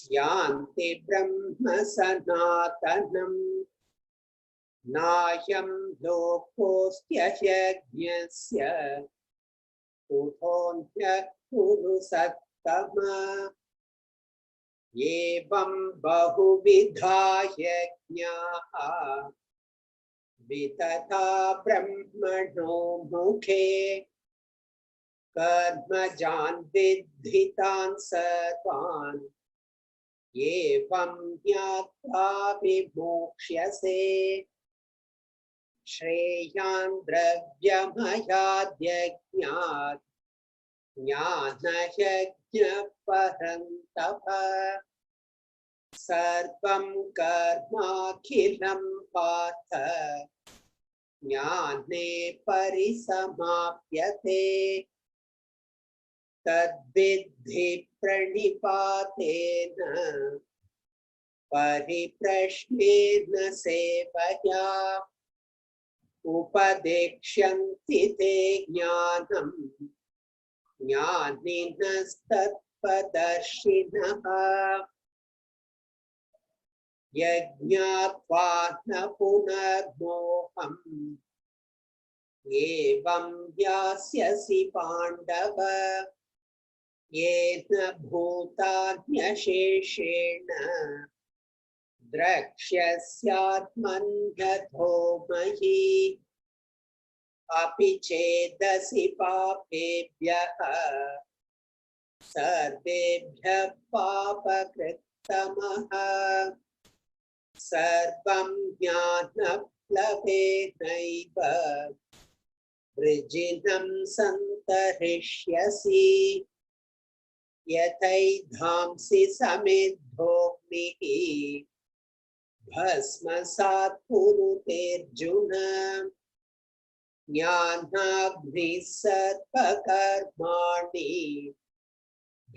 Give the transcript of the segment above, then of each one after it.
Yanti Brahma Sanatanam Nayam Lokostya Yajnasya Uthonyya Kuru Sattama Evam Bahuvidha Yajnaha Vitata Brahmano Mukhe Karmajan Vidhitan Sarvan Evam Jnatva Vimokshase Shreyan Dravyamayad Yajnat Jnana Yajna Parantapa Sarvam Karma Khilam Partha Jnane Parisamapyate Tadvidhi Pranipatena Pariprashnena Sevaya Upadekshanti Te Jnanam Jnaninas Tatpadarshinaha Yajñātvāna punarmoham Evam yasyasi pandava Yena bhutanyasheshena Drakshasyatmanyatho mahi Api chedasi papebhyaha Sarvebhya papakrittamaha Sarvam jnanaplabhenaiva Vrijinam santarishyasi Yathaidhamsi samidhognihi Bhasmasat kuruterjuna Jnanagni sarvakarmani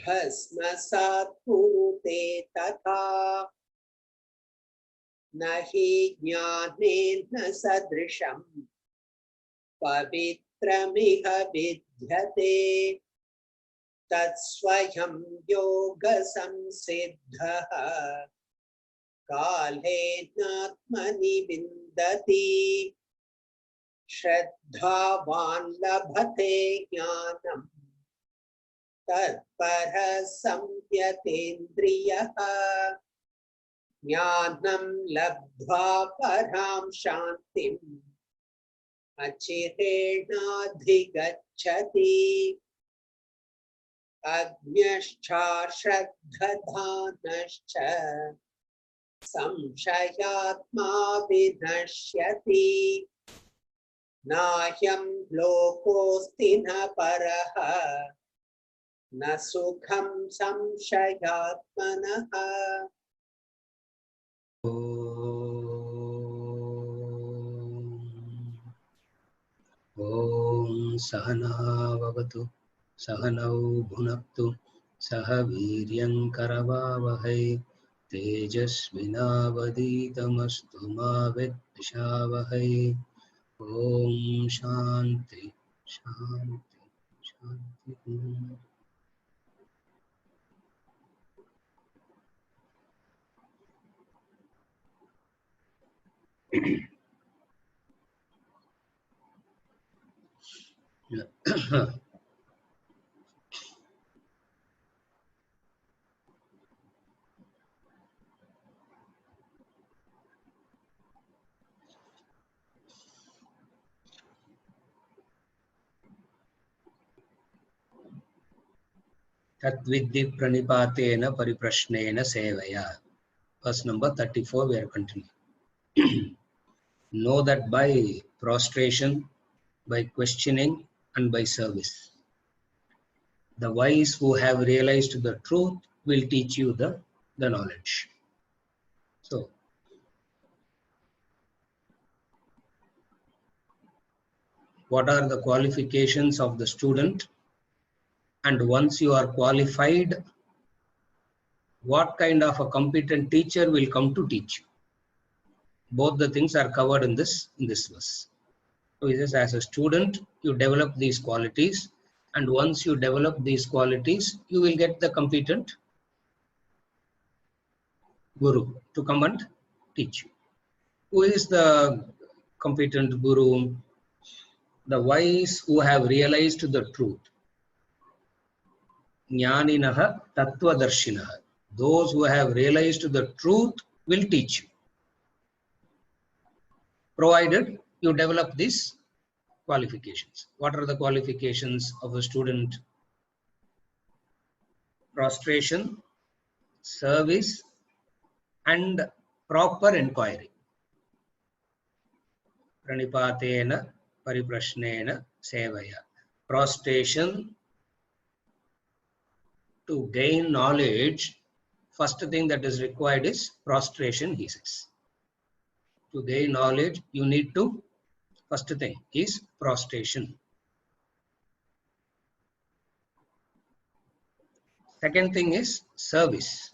Bhasmasat kurute tatha Nahi jnanena sadrisham Pavitramiha vidyate Tatsvayam yoga samsiddhaha Kalenatmani vindati Shraddhavan labhate jnanam Tatpara samyatendriyaha Jnanam labdhva param shantim Achirena-dhigacchati Agnyascha shraddhadhanascha Samshayatma vinashyati Nahyam lokosti na paraha Na sukham samshayatmanaha Om Sahana Vavatu Sahanau Bhunaktu Saha Viryam Karavavahai Tejasvinavaditamastu ma Vidvishavahai Om Shanti Shanti Shanti. Tatvidhi pranipatena pariprashnena sevaya. Verse number 34, we are continuing. Know that by prostration, by questioning, and by service, the wise who have realized the truth will teach you the knowledge. So, what are the qualifications of the student? And once you are qualified, what kind of a competent teacher will come to teach you? Both the things are covered in this verse. So it says, as a student, you develop these qualities, and once you develop these qualities, you will get the competent Guru to come and teach you. Who is the competent Guru? The wise who have realized the truth. Jnaninaha Tattvadarshinaha. Those who have realized the truth will teach you, provided you develop these qualifications. What are the qualifications of a student? Prostration, service, and proper inquiry. Pranipatena pariprashnena sevaya. Prostration, to gain knowledge, first thing that is required is prostration, he says. To gain knowledge, you need to, first thing is prostration. Second thing is service.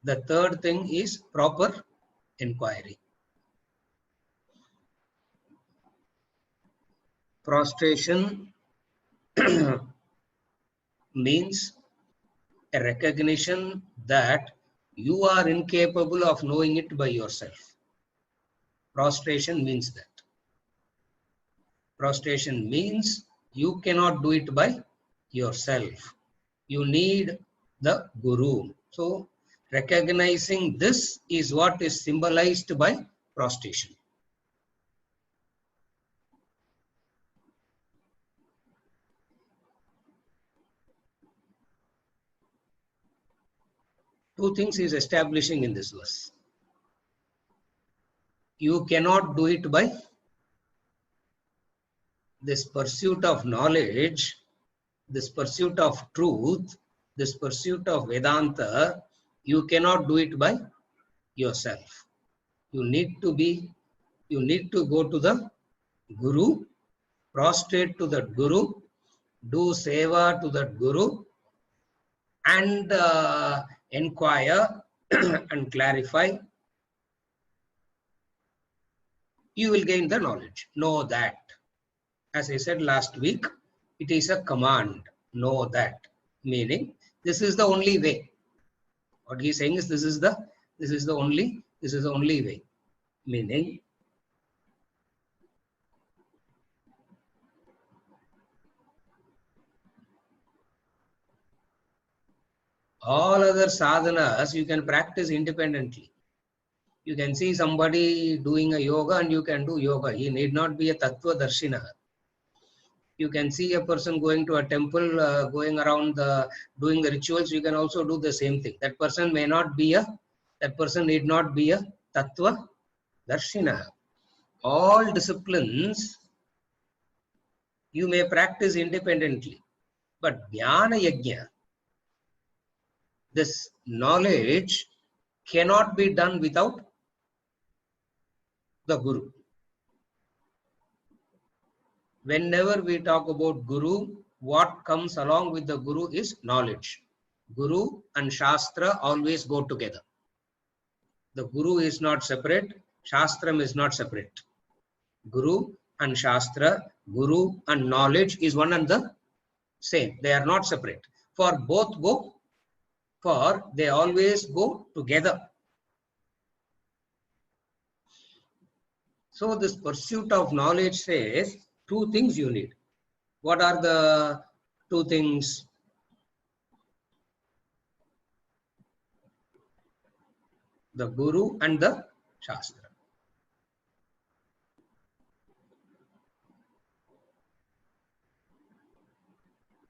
The third thing is proper inquiry. Prostration means a recognition that you are incapable of knowing it by yourself. Prostration means that. Prostration means you cannot do it by yourself. You need the Guru. So, recognizing this is what is symbolized by prostration. Two things is establishing in this verse. You cannot do it by this pursuit of knowledge, this pursuit of truth, this pursuit of Vedanta. You cannot do it by yourself. You need to go to the Guru, prostrate to the Guru, do seva to the Guru, and inquire and clarify. You will gain the knowledge. Know that. As I said last week, it is a command. Know that. Meaning, this is the only way. What he is saying is this is the only way. Meaning, all other sadhanas you can practice independently. You can see somebody doing a yoga and you can do yoga. He need not be a tattva darshina. You can see a person going to a temple, going around doing the rituals. You can also do the same thing. That person need not be a tattva darshina. All disciplines you may practice independently, but jnana yajna, this knowledge, cannot be done without the Guru. Whenever we talk about Guru, what comes along with the Guru is knowledge. Guru and Shastra always go together. The Guru is not separate, Shastram is not separate. Guru and Shastra, Guru and knowledge is one and the same. They are not separate. They always go together. So this pursuit of knowledge says two things you need. What are the two things? The Guru and the Shastra.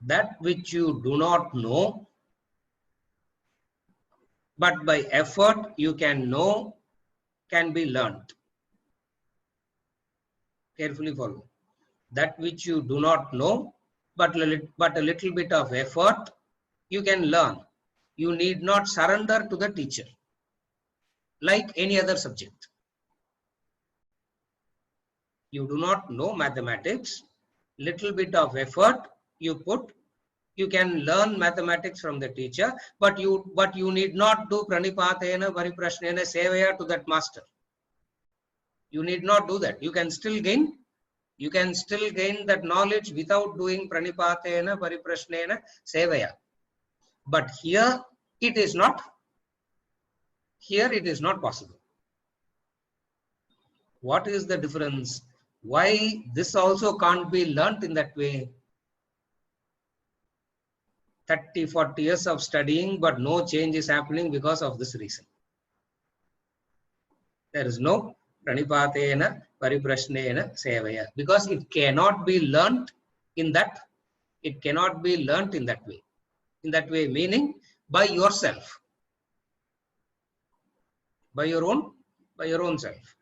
That which you do not know, but by effort you can know, can be learnt. Carefully follow. That which you do not know, but a little bit of effort you can learn. You need not surrender to the teacher like any other subject. You do not know mathematics, little bit of effort you put, you can learn mathematics from the teacher, but you need not do pranipatena pariprashnena sevaya to that master. You need not do that. You can still gain that knowledge without doing pranipatena pariprashnena sevaya. But here it is not Here it is not possible. What is the difference? Why this also can't be learnt in that way? 30, 40 years of studying, but no change is happening because of this reason. There is no pranipatena pariprashnena sevaya, because it cannot be learnt in that. It cannot be learnt in that way. In that way, meaning by yourself, by your own self.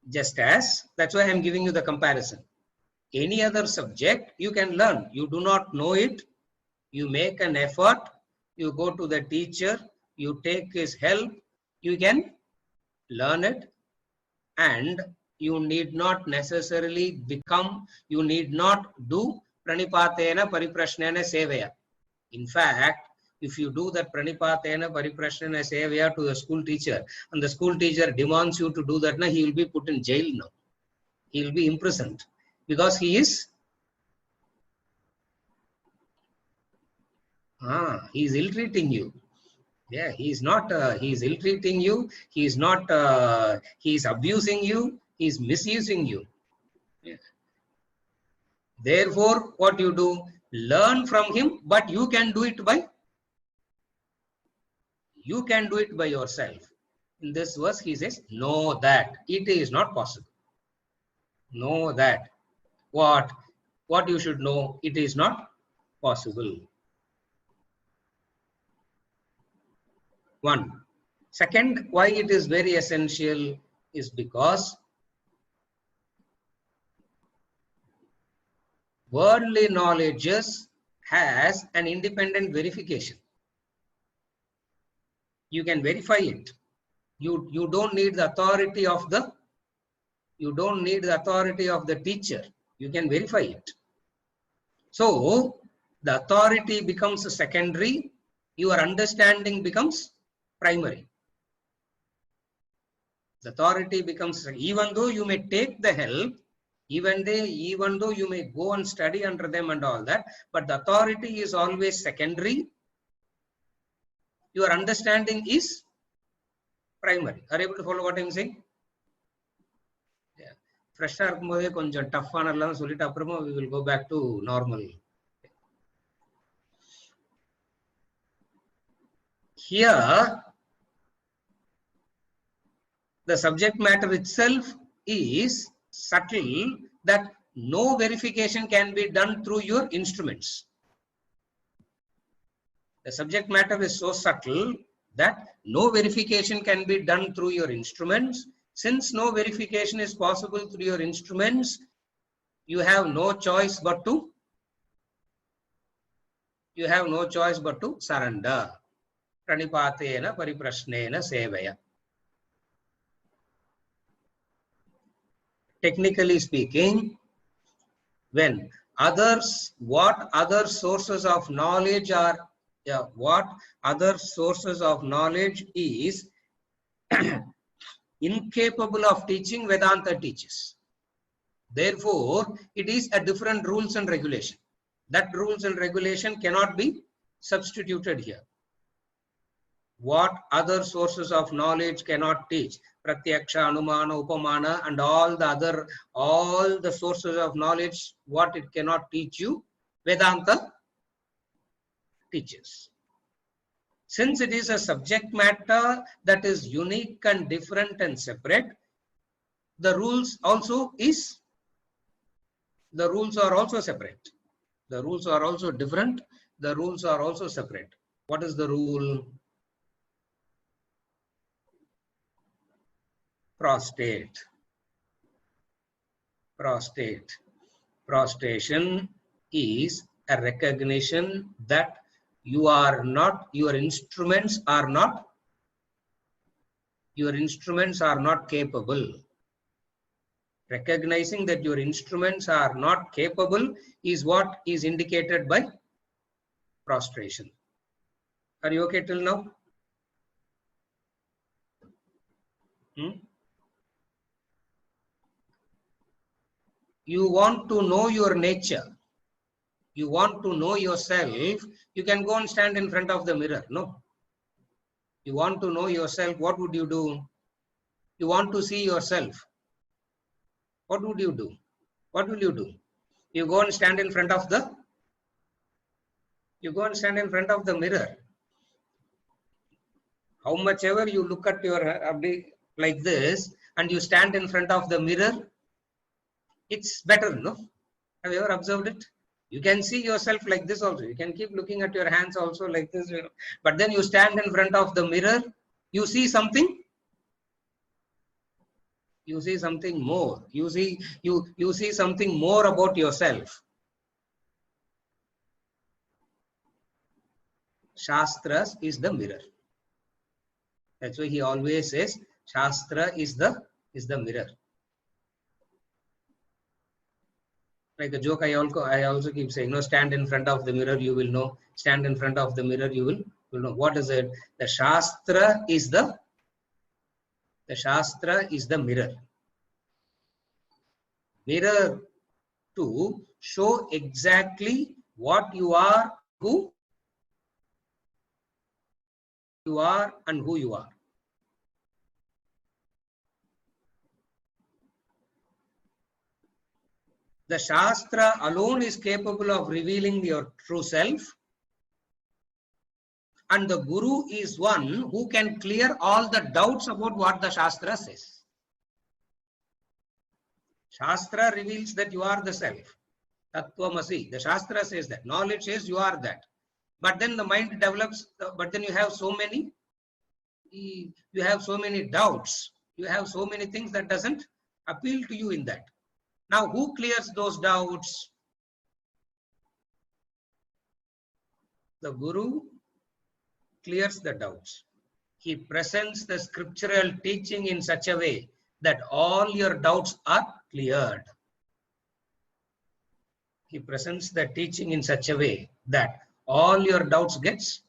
Just as, that's why I am giving you the comparison. Any other subject you can learn. You do not know it, you make an effort, you go to the teacher, you take his help, you can learn it, and you need not necessarily become, you need not do pranipatena pariprashnena sevaya. In fact, if you do that pranipatena pariprashnena sevaya to the school teacher, and the school teacher demands you to do that, he will be put in jail now. He will be imprisoned, because he is ill-treating you. Yeah, he is not, he is ill-treating you, he is not, he is abusing you, he is misusing you. Yeah. Therefore, what you do? Learn from him, but you can do it by yourself. In this verse, he says, know that it is not possible. Know that. What you should know, it is not possible. One. Second, why it is very essential is because worldly knowledge has an independent verification. You can verify it. You don't need the authority of the teacher. You can verify it. So the authority becomes secondary, your understanding becomes primary. The authority becomes, even though you may take the help, even though you may go and study under them and all that, but the authority is always secondary. Your understanding is primary. Are you able to follow what I am saying? Yeah. Fresh konjam tough aanadala sollita apprama we will go back to normal. Here, the subject matter itself is subtle, that no verification can be done through your instruments. The subject matter is so subtle that no verification can be done through your instruments. Since no verification is possible through your instruments, you have no choice but to surrender. Pranipatena pariprashnena sevaya. Technically speaking, when what other sources of knowledge is incapable of teaching, Vedanta teaches. Therefore, it is a different rules and regulation. That rules and regulation cannot be substituted here. What other sources of knowledge cannot teach? Pratyaksha, Anumana, Upamana, and all the sources of knowledge, what it cannot teach you, Vedanta teaches. Since it is a subject matter that is unique and different and separate, the rules are also separate. The rules are also different. The rules are also separate. What is the rule? Prostate. Prostration is a recognition that your instruments are not capable. Recognizing that your instruments are not capable is what is indicated by prostration. Are you okay till now? You want to know your nature. You want to know yourself. You can go and stand in front of the mirror. No. You want to know yourself, what would you do? You want to see yourself. What would you do? What will you do? You go and stand in front of the mirror. How much ever you look at your like this and you stand in front of the mirror, it's better, no? Have you ever observed it? You can see yourself like this also. You can keep looking at your hands also like this, you know. But then you stand in front of the mirror, you see something. You see something more. You see something more about yourself. Shastras is the mirror. That's why he always says Shastra is the mirror. Like a joke, I also keep saying, no, stand in front of the mirror, you will know. Stand in front of the mirror, you will know. What is it? The Shastra is the mirror. Mirror to show exactly what you are, who you are, and who you are. The Shastra alone is capable of revealing your true self, and the Guru is one who can clear all the doubts about what the Shastra says. Shastra reveals that you are the self. Tattvamasi. The Shastra says that. Knowledge says you are that. But then the mind develops, but then you have so many doubts. You have so many things that doesn't appeal to you in that. Now, who clears those doubts? The Guru clears the doubts. He presents the scriptural teaching in such a way that all your doubts are cleared. He presents the teaching in such a way that all your doubts gets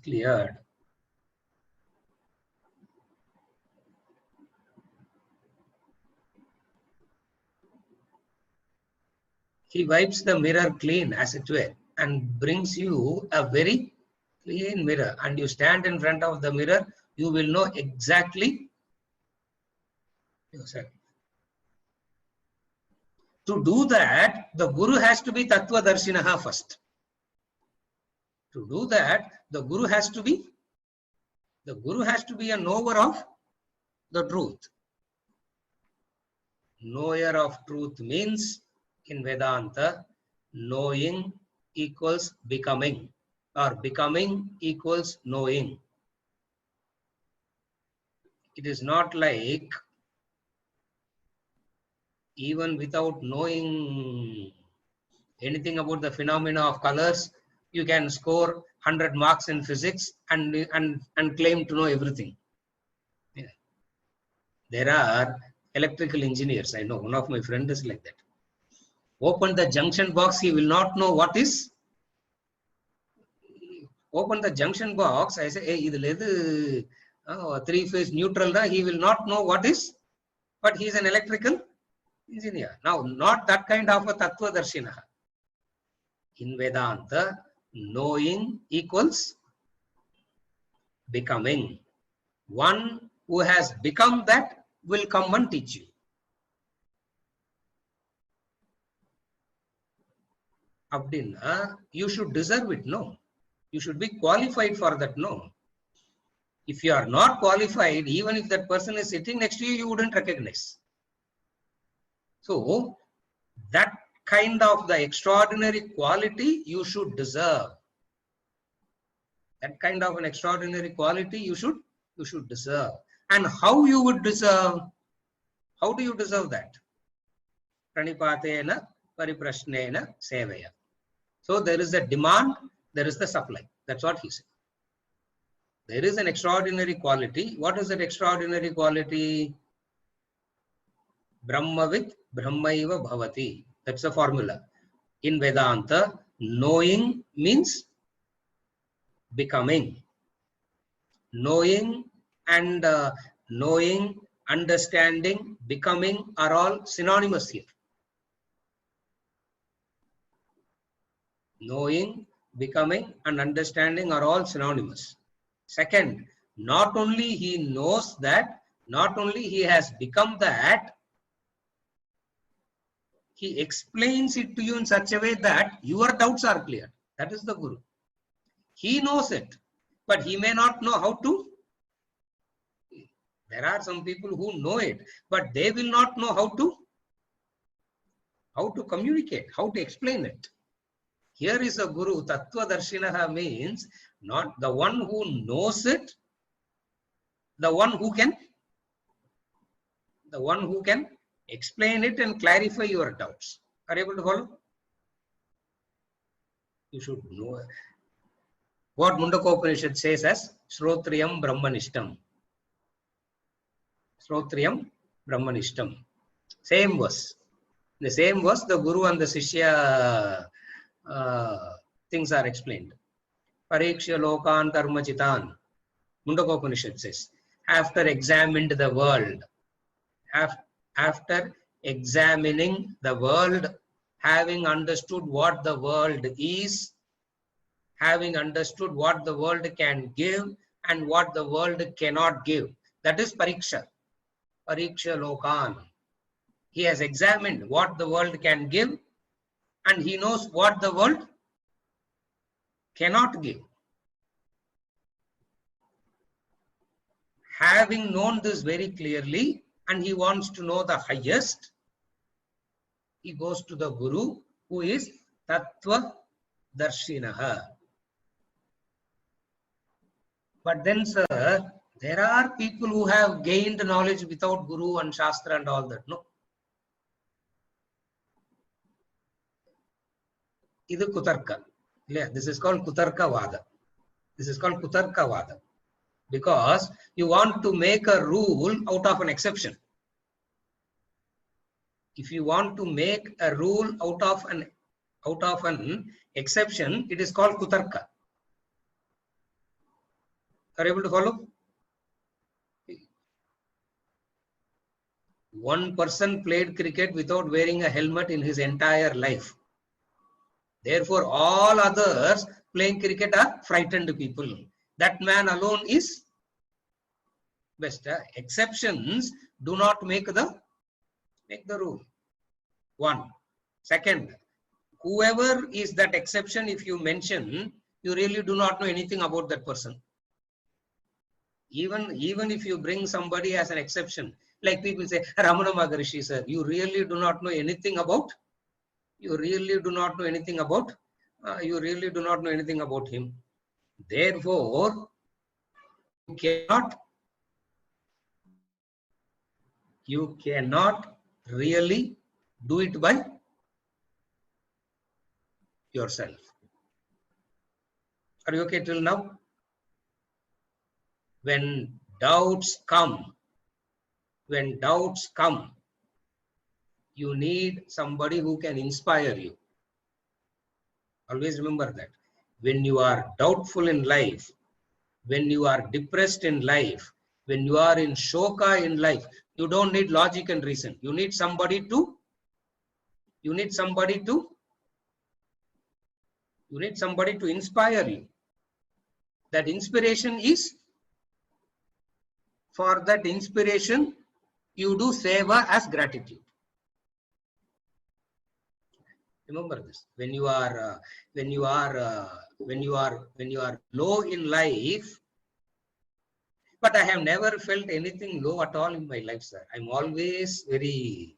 cleared. He wipes the mirror clean, as it were, and brings you a very clean mirror. And you stand in front of the mirror, you will know exactly yourself. To do that, the Guru has to be Tattva Darshinaha first. To do that, the Guru has to be a knower of the truth. Knower of truth means, in Vedanta, knowing equals becoming, or becoming equals knowing. It is not like even without knowing anything about the phenomena of colors, you can score 100 marks in physics and claim to know everything. Yeah. There are electrical engineers. I know one of my friends is like that. Open the junction box, he will not know what is. Open the junction box, I say, hey, this three-phase neutral, he will not know what is, but he is an electrical engineer. Now, not that kind of a Tattva Darshina. In Vedanta, knowing equals becoming. One who has become that will come and teach you. Abdinna, you should deserve it, no. You should be qualified for that, no. If you are not qualified, even if that person is sitting next to you, you wouldn't recognize. So, that kind of the extraordinary quality you should deserve. That kind of an extraordinary quality you should deserve. And how you would deserve? How do you deserve that? Pranipatena pariprashnena sevaya. So there is a demand, there is the supply. That's what he said. There is an extraordinary quality. What is that extraordinary quality? Brahmavit brahmaiva bhavati. That's the formula. In Vedanta, knowing means becoming. Knowing and understanding, becoming are all synonymous here. Knowing, becoming, and understanding are all synonymous. Second, not only he knows that, not only he has become that, he explains it to you in such a way that your doubts are clear. That is the Guru. He knows it, but he may not know how to. There are some people who know it, but they will not know how to communicate, how to explain it. Here is a Guru. Tattva Darshinaha means not the one who knows it, the one who can explain it and clarify your doubts. Are you able to follow? You should know what Mundakopanishad says as Shrotriyam Brahmanishtam. Shrotriyam Brahmanishtam. Same verse. The same verse, the Guru and the Sishya things are explained. Pariksha Lokan Karma Chitan. Mundakopanishad says, after examined the world, after examining the world, having understood what the world is, having understood what the world can give and what the world cannot give. That is Pariksha. Pariksha Lokan. He has examined what the world can give and he knows what the world cannot give. Having known this very clearly and he wants to know the highest, he goes to the Guru who is Tattva Darshinaha. But then, sir, there are people who have gained knowledge without Guru and Shastra and all that. No. This is Kutarka. This is called Kutarka Vada. This is called Kutarka Vada. Because you want to make a rule out of an exception. If you want to make a rule out of an exception, it is called Kutarka. Are you able to follow? One person played cricket without wearing a helmet in his entire life. Therefore, all others playing cricket are frightened people. That man alone is best. Exceptions do not make the rule. One. Second, whoever is that exception, if you mention, you really do not know anything about that person. Even if you bring somebody as an exception, like people say, Ramana Maharishi, sir, you really do not know anything about. You really do not know anything about. Him. Therefore, you cannot really do it by yourself. Are you okay till now? When doubts come, you need somebody who can inspire you. Always remember that. When you are doubtful in life, when you are depressed in life, when you are in shoka in life, you don't need logic and reason. You need somebody to inspire you. That inspiration is, for that inspiration, you do seva as gratitude. Remember this. When you are low in life, but I have never felt anything low at all in my life, sir. I'm always very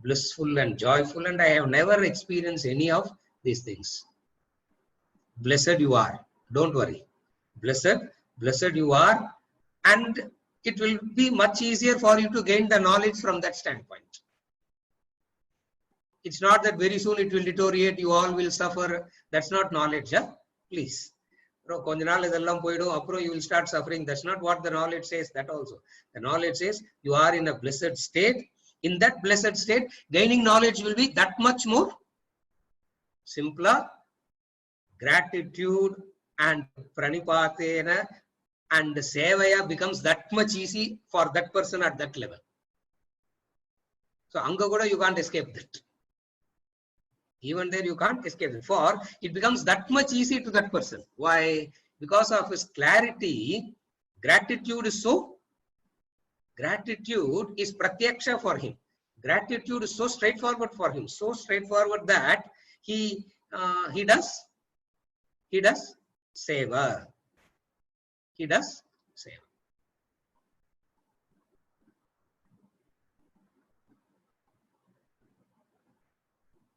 blissful and joyful, and I have never experienced any of these things. Blessed you are. Don't worry. Blessed you are, and it will be much easier for you to gain the knowledge from that standpoint. It's not that very soon it will deteriorate, you all will suffer. That's not knowledge, huh? Please. You will start suffering. That's not what the knowledge says, that also. The knowledge says you are in a blessed state. In that blessed state, gaining knowledge will be that much more simpler. Gratitude and pranipatena and sevaya becomes that much easy for that person at that level. So Angagoda, you can't escape that. Even there you can't escape it. For it becomes that much easy to that person. Why? because of his clarity, gratitude is pratyaksha for him. Gratitude is so straightforward for him, so straightforward that he does seva. He does seva.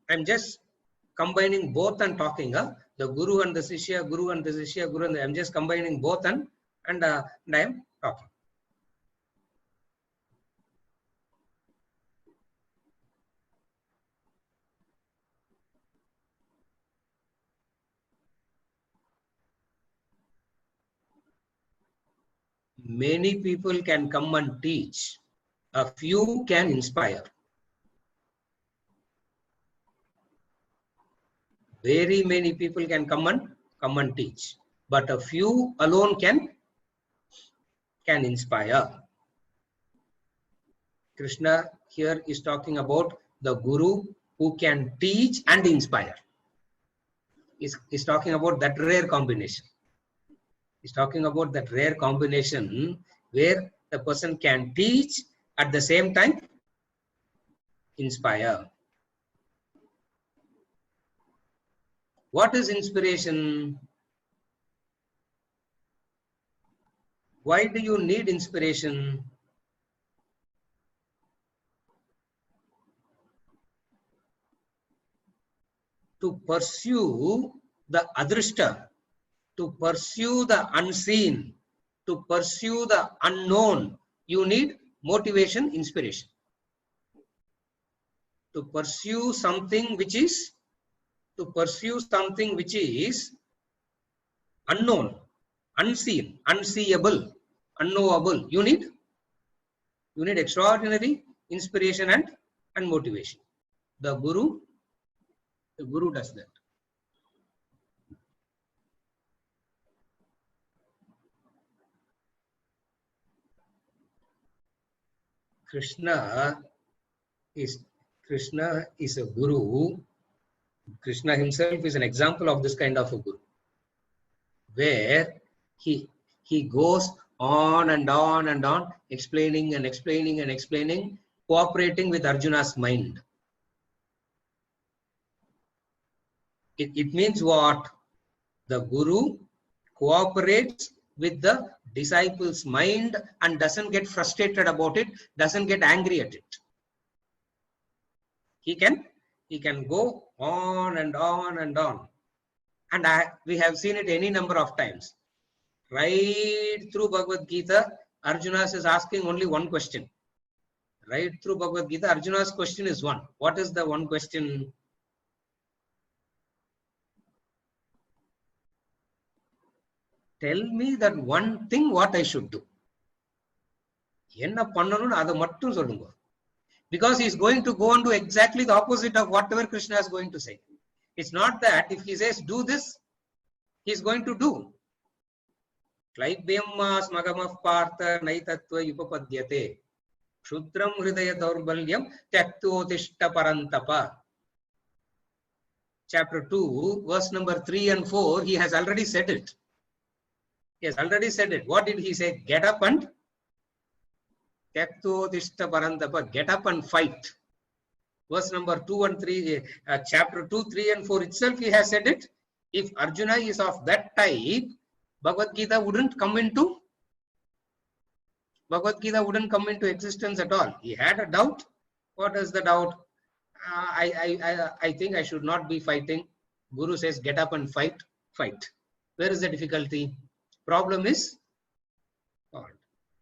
I'm just combining both and talking. The Guru and the Sishya, Guru and the Sishya, Guru and the, I'm just combining both and I am talking. Many people can come and teach. A few can inspire. Very many people can come and teach, but a few alone can inspire. Krishna here is talking about the Guru who can teach and inspire. He's talking about that rare combination. He's talking about that rare combination where the person can teach at the same time inspire. What is inspiration? Why do you need inspiration? To pursue the adrishta, to pursue the unseen, to pursue the unknown, you need motivation, inspiration. To pursue something which is unknown, unseen, unseeable, unknowable, you need extraordinary inspiration and motivation. The Guru does that. Krishna is a Guru. Krishna himself is an example of this kind of a Guru, where he goes on and on and on, explaining and explaining and explaining, cooperating with Arjuna's mind. It means what? The Guru cooperates with the disciple's mind and doesn't get frustrated about it, doesn't get angry at it. He can go on and on and on. And we have seen it any number of times. Right through Bhagavad Gita, Arjuna is asking only one question. Right through Bhagavad Gita, Arjuna's question is one. What is the one question? Tell me that one thing what I should do. Because he is going to go and do exactly the opposite of whatever Krishna is going to say. It's not that if he says do this, he is going to do. Klaibyammas magamaf partha naitatva yupapadyate. Shudram hridaya daurbalyam tyaktotishta parantapa. Chapter 2, verse number 3 and 4, he has already said it. He has already said it. What did he say? Get up and Tyaktotishta parantapa, get up and fight. Verse number 2 and 3, chapter 2, 3 and 4 itself he has said it. If Arjuna is of that type, Bhagavad Gita wouldn't come into existence at all. He had a doubt. What is the doubt? I think I should not be fighting. Guru says get up and fight. Where is the difficulty? Problem is solved.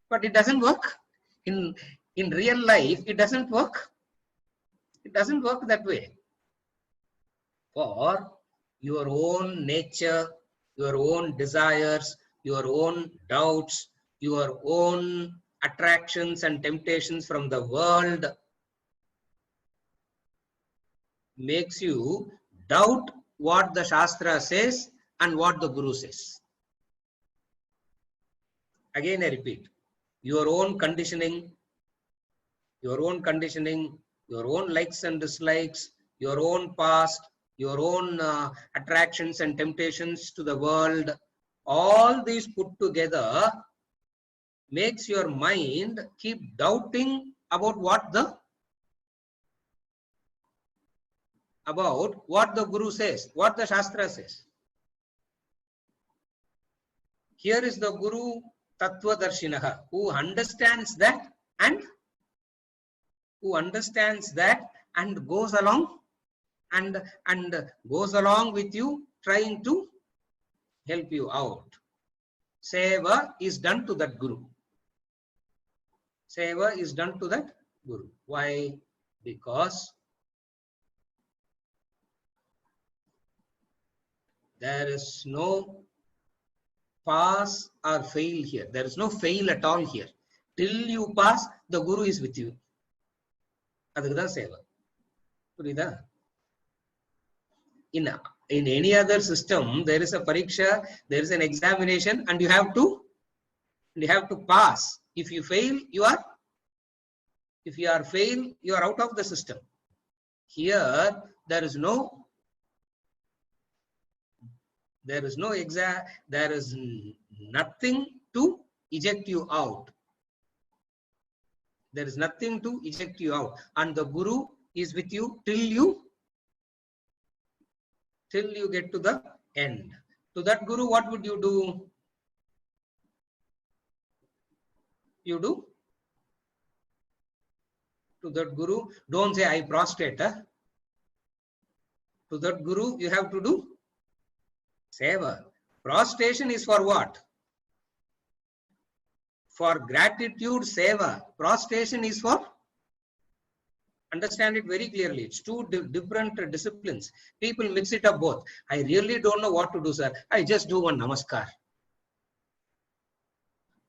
But it doesn't work. In real life, it doesn't work. It doesn't work that way. For your own nature, your own desires, your own doubts, your own attractions and temptations from the world makes you doubt what the Shastra says and what the Guru says. Again, I repeat, your own conditioning, your own likes and dislikes, your own past, your own attractions and temptations to the world All these put together makes your mind keep doubting about what the Guru says, what the Shastra says. Here is the Guru Tattvadarshinaha, who understands that and goes along and goes along with you, trying to help you out. Seva is done to that Guru. Seva is done to that Guru. Why? Because there is no pass or fail here. There is no fail at all here. Till you pass, the Guru is with you. Adukku seva. Purida? In any other system, there is a pariksha, there is an examination, and you have to pass. If you fail, you are out of the system. Here, there is nothing to eject you out. There is nothing to eject you out. And the Guru is with you till you get to the end. To that Guru, what would you do? To that Guru, don't say I prostrate. To that Guru, you have to do seva. Prostration is for what? For gratitude, seva. Prostration is for, understand it very clearly. It's two different disciplines. People mix it up both. I really don't know what to do, sir. I just do one namaskar.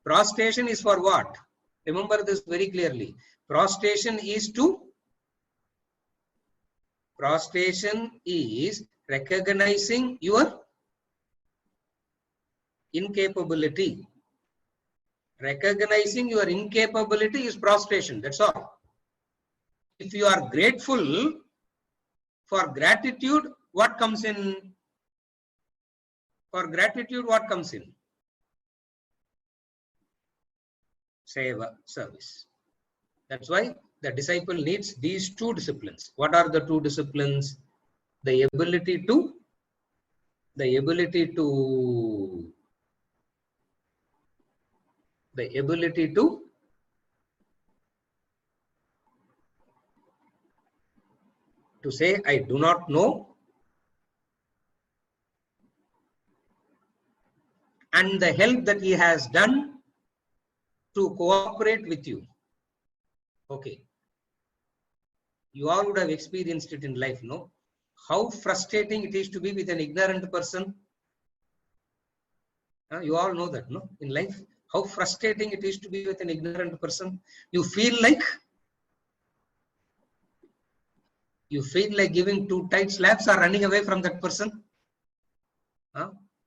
Prostration is for what? Remember this very clearly. Prostration is recognizing your incapability. Recognizing your incapability is prostration. That's all. If you are grateful for gratitude, what comes in? For gratitude, what comes in? Seva, service. That's why the disciple needs these two disciplines. What are the two disciplines? The ability to say, I do not know, and the help that he has done to cooperate with you. Okay. You all would have experienced it in life, no? How frustrating it is to be with an ignorant person. You all know that, no? In life, how frustrating it is to be with an ignorant person. You feel like giving two tight slaps or running away from that person.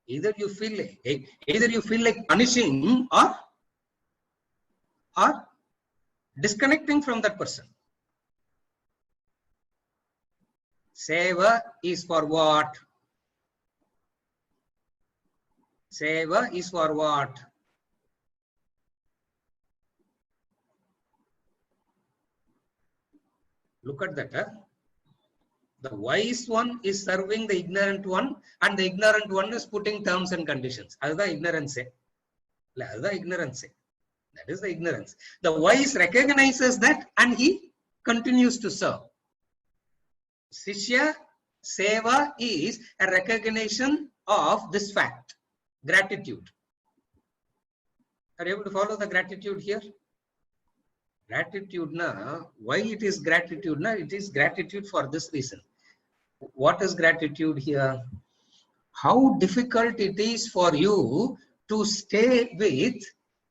Either you feel like punishing or disconnecting from that person. Seva is for what? Seva is for what? Look at that. The wise one is serving the ignorant one, and the ignorant one is putting terms and conditions. That's the ignorance. That is the ignorance. The wise recognizes that and he continues to serve. Sishya seva is a recognition of this fact. Gratitude. Are you able to follow the gratitude here? Gratitude, why it is gratitude? It is gratitude for this reason. What is gratitude here? How difficult it is for you to stay with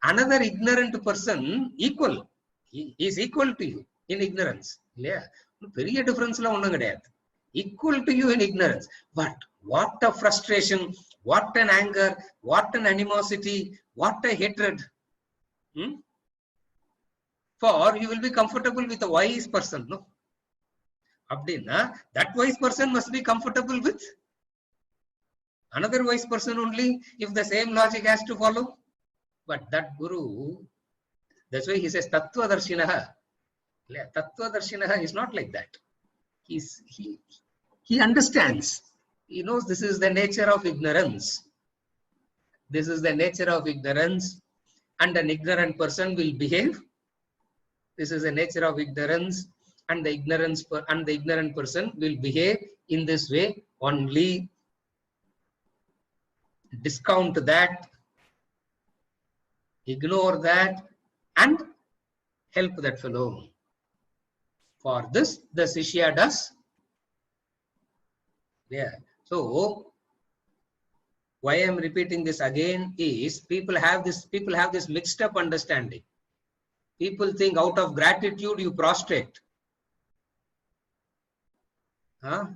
another ignorant person equal. He is equal to you in ignorance. Yeah. Very difference equal to you in ignorance. But what a frustration, what an anger, what an animosity, what a hatred. For you will be comfortable with a wise person, no? Abdina, that wise person must be comfortable with Another wise person only if the same logic has to follow. But that Guru, that's why he says Tattva Darshinaha. Tattva Darshinaha is not like that. He understands. He knows this is the nature of ignorance. This is the nature of ignorance, and an ignorant person will behave. This is the nature of ignorance, and the ignorant person will behave in this way only. Discount that, ignore that, and help that fellow. For this, the Shishya does. Yeah. So, why I am repeating this again is people have this mixed up understanding. People think out of gratitude you prostrate. Huh?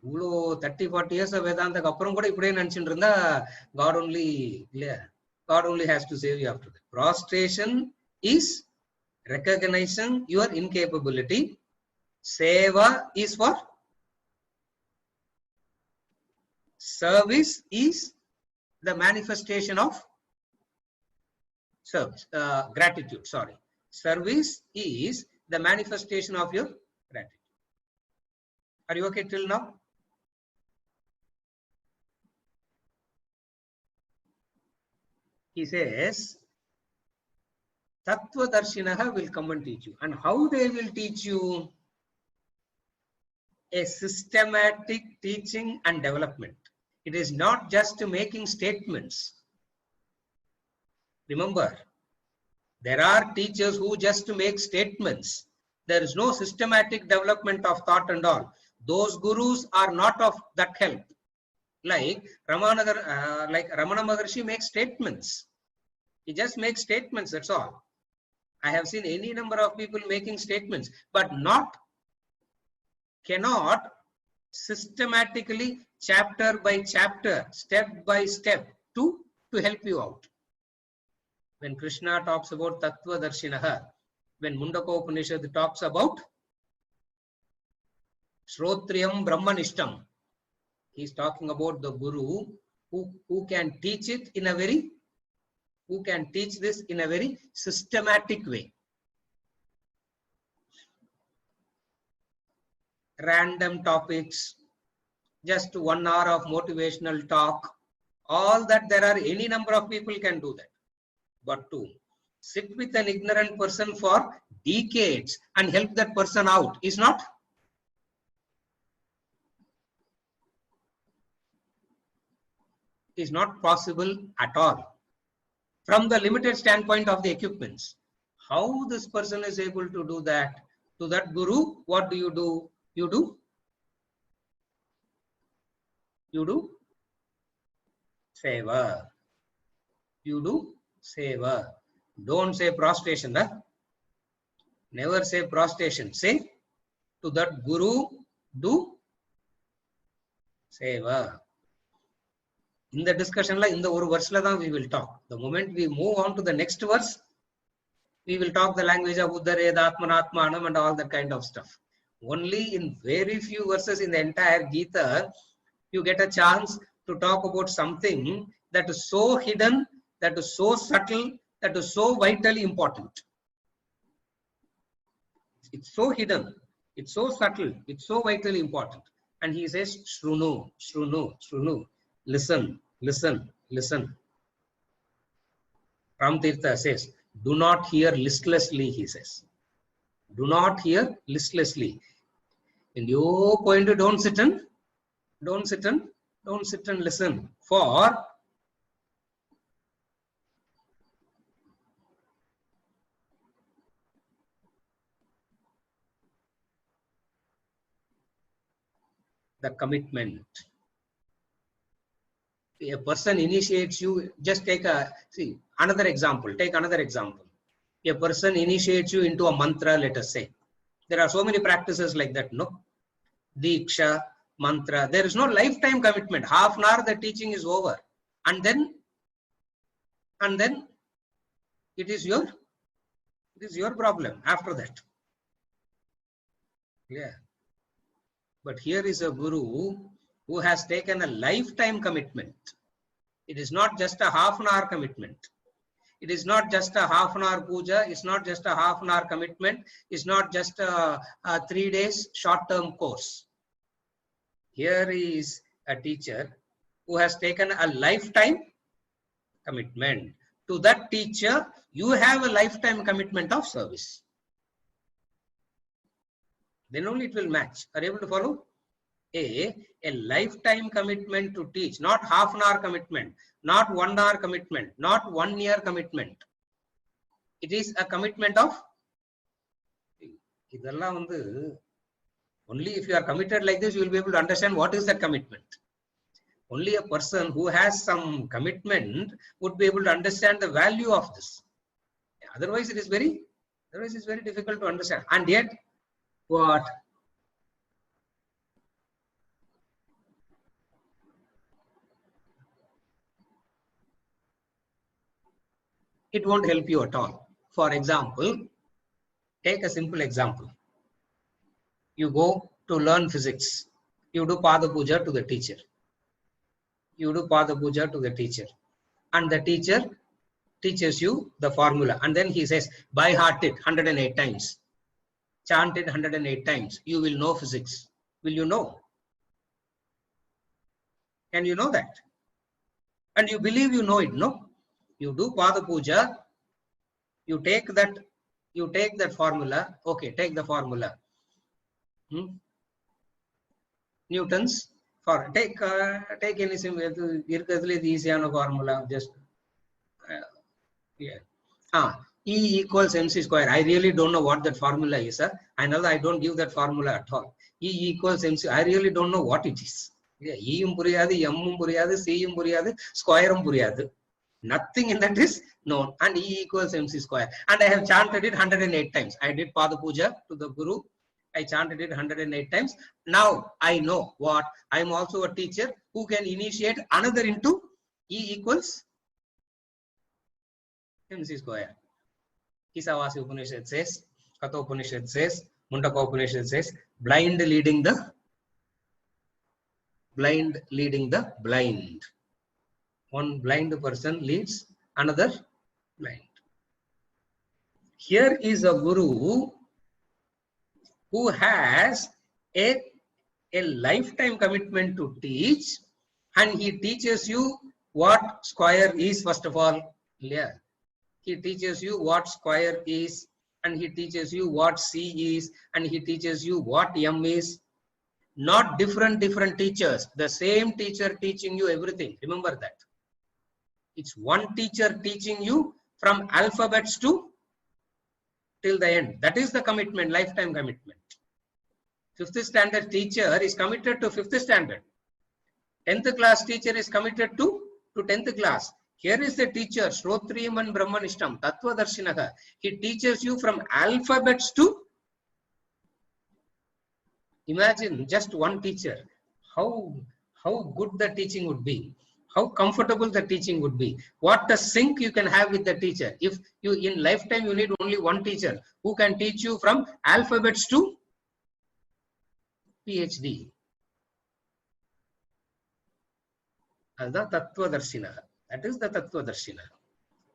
30-40 years of Vedanta அப்புறம் கூட இப்படியே நினைச்சிட்டு இருந்தா God only has to save you after that. Prostration is recognizing your incapability. Seva is for service, is the manifestation of service, gratitude. Sorry, service is the manifestation of your gratitude. Are you okay till now? He says, Tattva Darshinaha will come and teach you. And how they will teach you? A systematic teaching and development. It is not just making statements. Remember, there are teachers who just make statements. There is no systematic development of thought and all. Those gurus are not of that help. Like Ramana Maharshi makes statements. He just makes statements, that's all. I have seen any number of people making statements, but cannot systematically, chapter by chapter, step by step, to help you out. When Krishna talks about Tattva Darshinaha, when Mundaka Upanishad talks about Shrotriyam Brahmanishtam, he is talking about the Guru who can teach it in a very, who can teach this in a very systematic way. Random topics, just 1 hour of motivational talk, all that, there are any number of people can do that. But to sit with an ignorant person for decades and help that person out is not. Is not possible at all. From the limited standpoint of the equipments. How this person is able to do that? To that Guru, what do? You do seva. You do seva. Don't say prostration. Huh? Never say prostration. Say to that Guru, do seva. In the discussion, in the verse we will talk. The moment we move on to the next verse, we will talk the language of Uddareda, Atmanatmanam and all that kind of stuff. Only in very few verses in the entire Gita, you get a chance to talk about something that is so hidden, that is so subtle, that is so vitally important. It's so hidden, it's so subtle, it's so vitally important. And he says, Shrunu, Shrunu, Shrunu. Listen, listen, listen. Ramtirtha says, do not hear listlessly, he says. Do not hear listlessly. In your point, don't sit and listen. For the commitment. A person initiates you, just take another example. Take another example. A person initiates you into a mantra, let us say. There are so many practices like that, no? Diksha, mantra. There is no lifetime commitment. Half an hour the teaching is over. And then it is your problem after that. Yeah. But here is a Guru who has taken a lifetime commitment. It is not just a half an hour commitment. It is not just a half an hour puja. It's not just a half an hour commitment. It's not just a 3 days short-term course. Here is a teacher who has taken a lifetime commitment. To that teacher, you have a lifetime commitment of service. Then only it will match. Are you able to follow? A lifetime commitment to teach, not half an hour commitment, not 1 hour commitment, not 1 year commitment. It is a commitment of, only if you are committed like this, you will be able to understand what is that commitment. Only a person who has some commitment would be able to understand the value of this. Otherwise, it is very difficult to understand. And yet, what? It won't help you at all. For example, take a simple example. You go to learn physics. You do Pada Puja to the teacher. You do Pada Puja to the teacher. And the teacher teaches you the formula. And then he says, by heart it 108 times. Chant it 108 times. You will know physics. Will you know? Can you know that? And you believe you know it, no? You do Pada Puja, you take that formula. Okay, take the formula. Newton's for take any simple easy formula. Just E equals mc square. I really don't know what that formula is, sir. I know that I don't give that formula at all. E equals mc. I really don't know what it is. E puriyadu, m puriyadu, c puriyadu, square puriyadu. Nothing in that is known. And E equals mc square. And I have chanted it 108 times. I did Pada Puja to the Guru. I chanted it 108 times. Now I know what? I am also a teacher who can initiate another into E equals mc square. Isavasi Upanishad says, Katha Upanishad says, Mundaka Upanishad says, blind leading the blind. One blind person leads another blind. Here is a guru who has a lifetime commitment to teach, and he teaches you what square is, first of all. Yeah. He teaches you what square is, and he teaches you what C is, and he teaches you what M is. Not different teachers. The same teacher teaching you everything. Remember that. It's one teacher teaching you from alphabets to till the end. That is the commitment, lifetime commitment. 5th standard teacher is committed to 5th standard. 10th class teacher is committed to 10th class. Here is the teacher, Shrotriyam and Brahmanishtam, Tattvadarshinaha. He teaches you from alphabets to, imagine just one teacher. How good the teaching would be. How comfortable the teaching would be. What a sync you can have with the teacher. If you in lifetime you need only one teacher who can teach you from alphabets to PhD. The Tattvadarshina. That is the Tattvadarshina.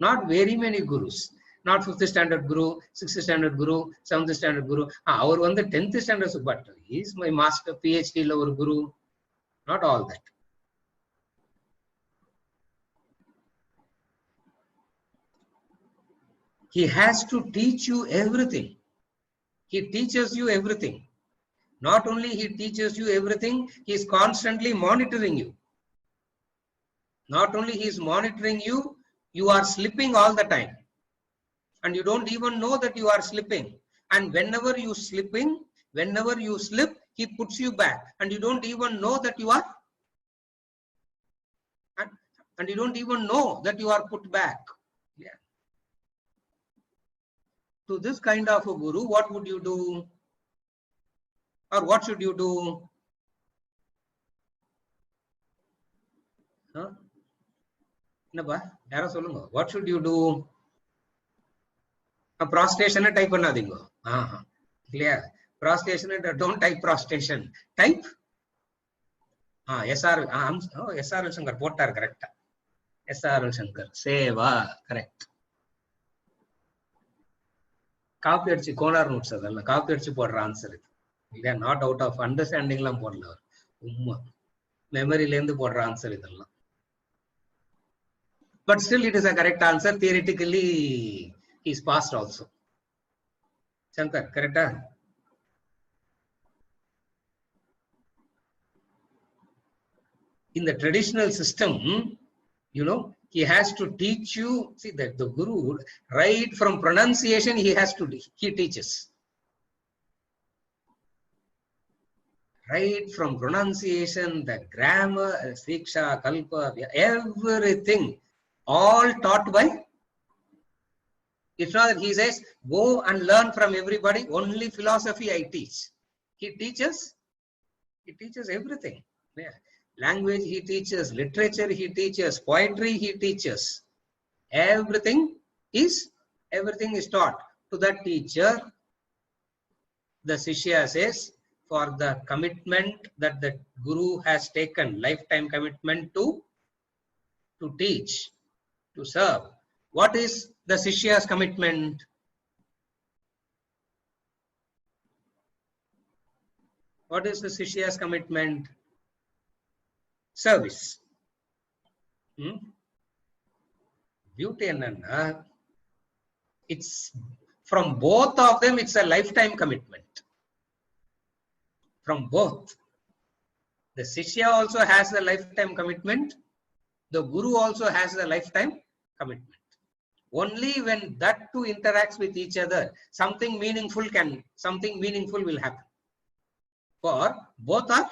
Not very many gurus. Not 5th standard guru, 6th standard guru, 7th standard guru. Our one the 10th standard, but he is my master PhD level guru. Not all that. He has to teach you everything. He teaches you everything. Not only he teaches you everything, he is constantly monitoring you. Not only he is monitoring you, you are slipping all the time. And you don't even know that you are slipping. And whenever you slip, he puts you back. And you don't even know that you are. And you don't even know that you are put back. Yeah. To this kind of a guru, what would you do? Or what should you do? What should you do? A prostration type another. Clear. Prostration, don't type prostration. Type SR Shankar போட்டார் கரெக்டா. SR Shankar சேவா correct. Copy அடிச்சு Konar notes அதெல்லாம் copy அடிச்சு போடுற answer இது. இல்லையா, not out of அண்டர்ஸ்டாண்டிங்லாம் போடல அவர், உண்மை மெமரியில இருந்து போடுற ஆன்சர் இதெல்லாம். But still it is a correct answer. Theoretically he is passed also. Shankar, correct? In the traditional system, you know, he has to teach you, see that the Guru, right from pronunciation he teaches. Right from pronunciation, the grammar, Siksha, Kalpa, everything, all taught by. It's not that he says, go and learn from everybody, only philosophy I teach. He teaches everything. Yeah. Language he teaches, literature he teaches, poetry he teaches. Everything is taught. To that teacher, the Shishya says, for the commitment that the Guru has taken, lifetime commitment to teach, to serve. What is the Shishya's commitment? What is the Shishya's commitment? Service. Beauty enna, it's from both of them, it's a lifetime commitment. From both. The Shishya also has a lifetime commitment. The Guru also has a lifetime commitment. Only when that two interacts with each other, something meaningful will happen. For both are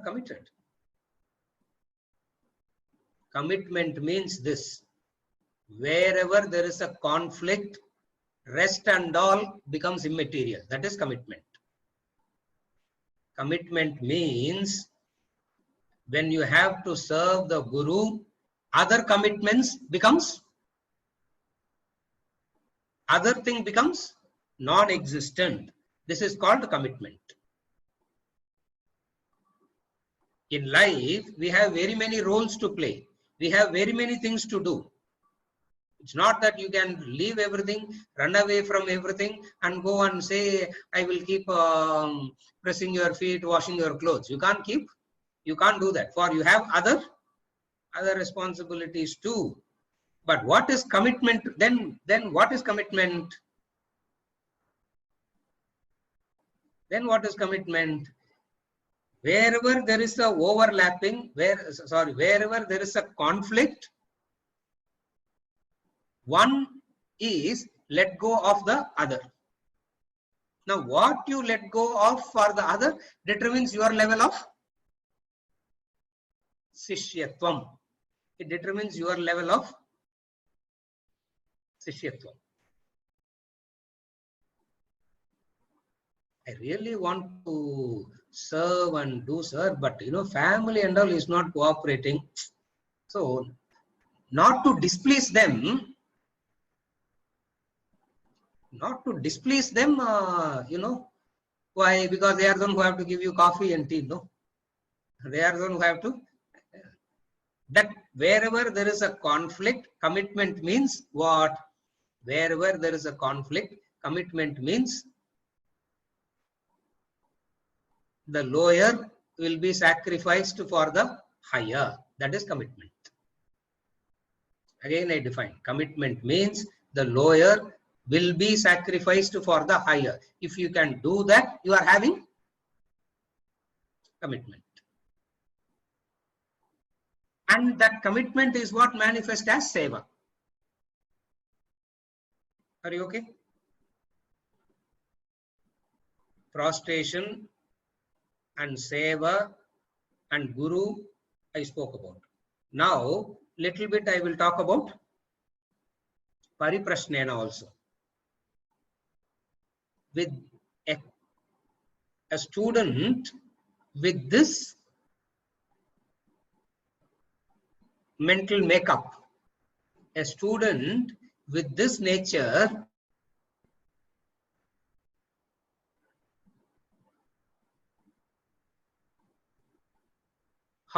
committed. Commitment means this: wherever there is a conflict, rest and all becomes immaterial. That is commitment. Commitment means when you have to serve the Guru, other commitments other thing becomes non-existent. This is called commitment. In life, we have very many roles to play. We have very many things to do. It's not that you can leave everything, run away from everything and go and say, I will keep pressing your feet, washing your clothes. You can't do that. For you have other responsibilities too. But what is commitment? Then what is commitment? Then what is commitment? Wherever there is a overlapping, wherever there is a conflict, one is let go of the other. Now, what you let go of for the other determines your level of Sishyatvam. It determines your level of Sishyatvam. I really want to serve and do, sir, but family and all is not cooperating. So, not to displease them, why? Because they are the one who have to give you coffee and tea, no? They are the one who have to. That wherever there is a conflict, commitment means what? Wherever there is a conflict, commitment means the lower will be sacrificed for the higher. That is commitment. Again, I define. Commitment means the lower will be sacrificed for the higher. If you can do that, you are having commitment. And that commitment is what manifests as seva. Are you okay? Prostration and seva and Guru I spoke about. Now, little bit I will talk about Pariprashnena also. With a student with this mental makeup, a student with this nature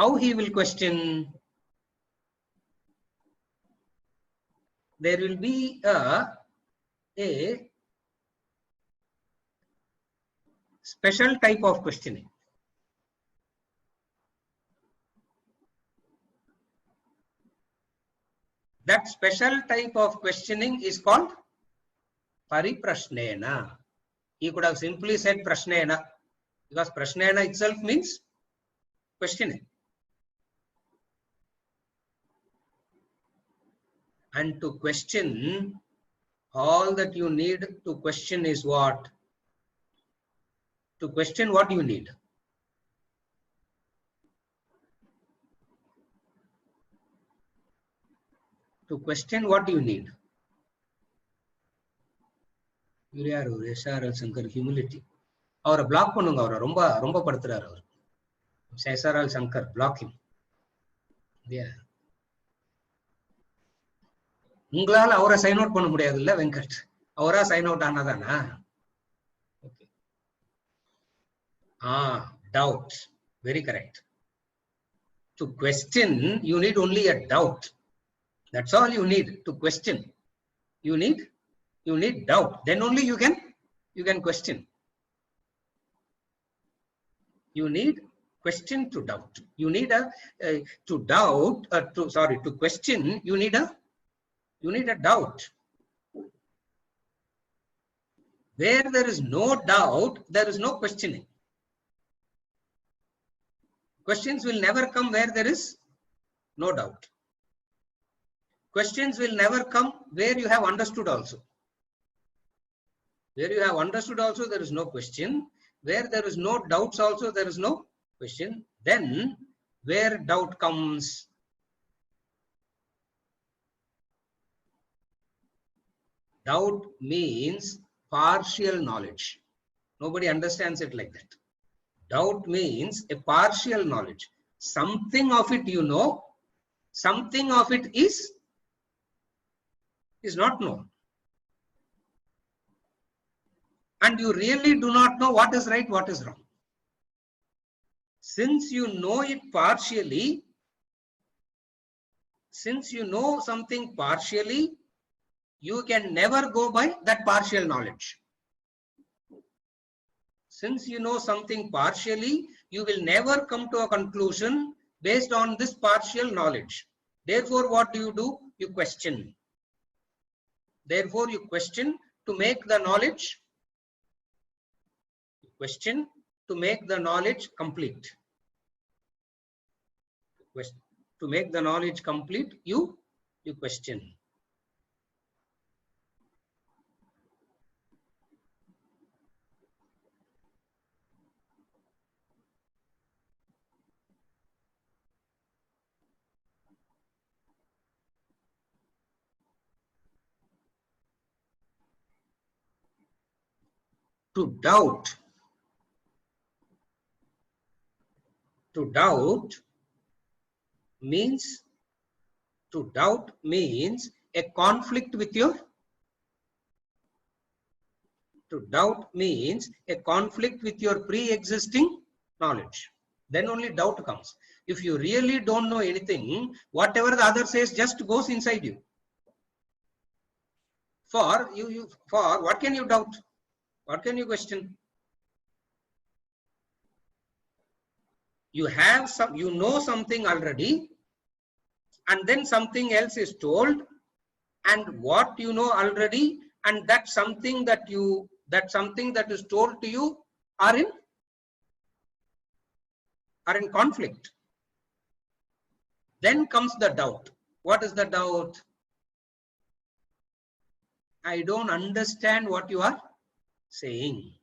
How he will question? There will be a special type of questioning. That special type of questioning is called pariprashnena. He could have simply said prashnena, because prashnena itself means questioning. And to question, all that you need to question is what? To question what you need. To question what you need. SRL Shankar humility. அவரை black பண்ணுங்க, அவரை ரொம்ப ரொம்ப படுத்துறாரு அவர். SRL Shankar, block him. உங்களால அவரை sign out பண்ண முடியாது இல்ல வெங்கட்? அவரா சைன் அவுட் ஆனாதானா? Okay. Doubt. Very correct. To question, you need only a doubt. That's all you need to question. You need doubt. Then only you can question. You need question to doubt. You need to doubt. To question. You need a doubt. Where there is no doubt, there is no questioning. Questions will never come where there is no doubt. Questions will never come where you have understood also. Where you have understood also, there is no question. Where there is no doubts also, there is no question. Then, where doubt comes, doubt means partial knowledge. Nobody understands it like that. Doubt means a partial knowledge. Something of it you know, something of it is not known. And you really do not know what is right, what is wrong. Since you know it partially, since you know something partially, you can never go by that partial knowledge. Since you know something partially, you will never come to a conclusion based on this partial knowledge. Therefore, what do? You question. Therefore, you question to make the knowledge. Question to make the knowledge complete. To make the knowledge complete, you question. To doubt. To doubt means a conflict with your. To doubt means a conflict with your pre-existing knowledge. Then only doubt comes. If you really don't know anything, whatever the other says just goes inside you. For what can you doubt? What can you question? You have you know something already, and then something else is told, and what you know already, and that something that is told to you are in conflict. Then comes the doubt. What is the doubt? I don't understand what you are saying.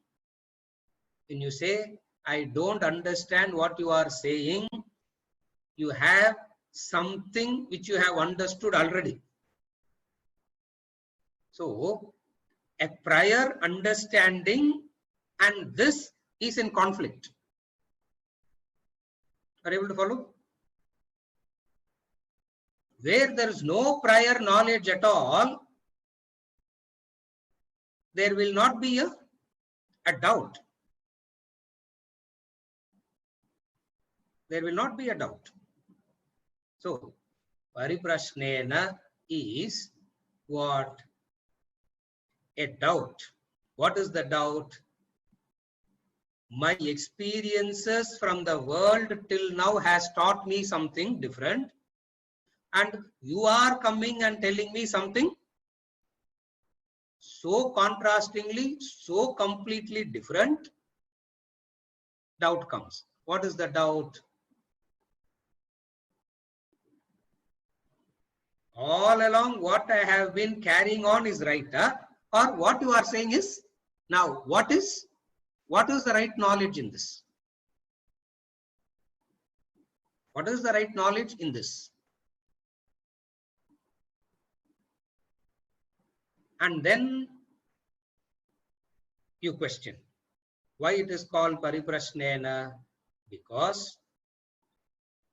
When you say, I don't understand what you are saying, you have something which you have understood already. So, a prior understanding and this is in conflict. Are you able to follow? Where there is no prior knowledge at all, there will not be a doubt. There will not be a doubt. So, pariprashnena is what? A doubt. What is the doubt? My experiences from the world till now has taught me something different, and you are coming and telling me something so contrastingly, so completely different. Doubt comes. What is the doubt? All along what I have been carrying on is right, huh? Or what you are saying is, now what is the right knowledge in this? What is the right knowledge in this? And then you question. Why it is called pariprashnena? Because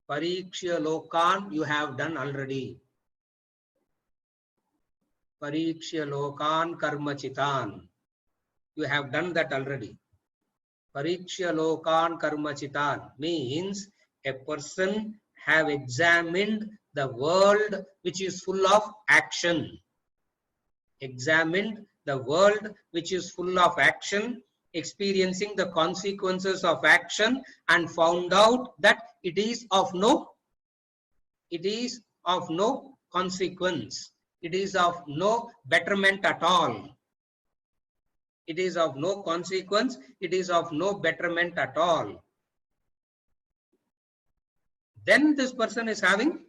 parikshya lokan you have done already. Parikshya lokan karmachitan. You have done that already. Parikshya lokan karmachitan means a person have examined the world which is full of action. Examined the world which is full of action, experiencing the consequences of action, and found out that it is of no consequence. It is of no betterment at all. It is of no consequence. It is of no betterment at all. Then this person is having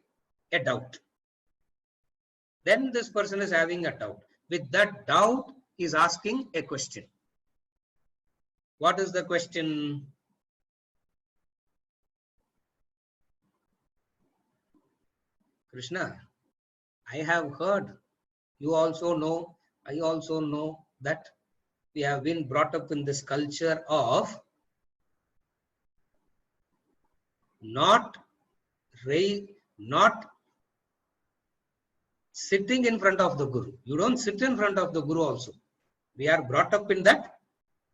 a doubt. Then this person is having a doubt. With that doubt, he is asking a question. What is the question? Krishna, I have heard, you also know, I also know that we have been brought up in this culture of not sitting in front of the Guru. You don't sit in front of the Guru also. We are brought up in that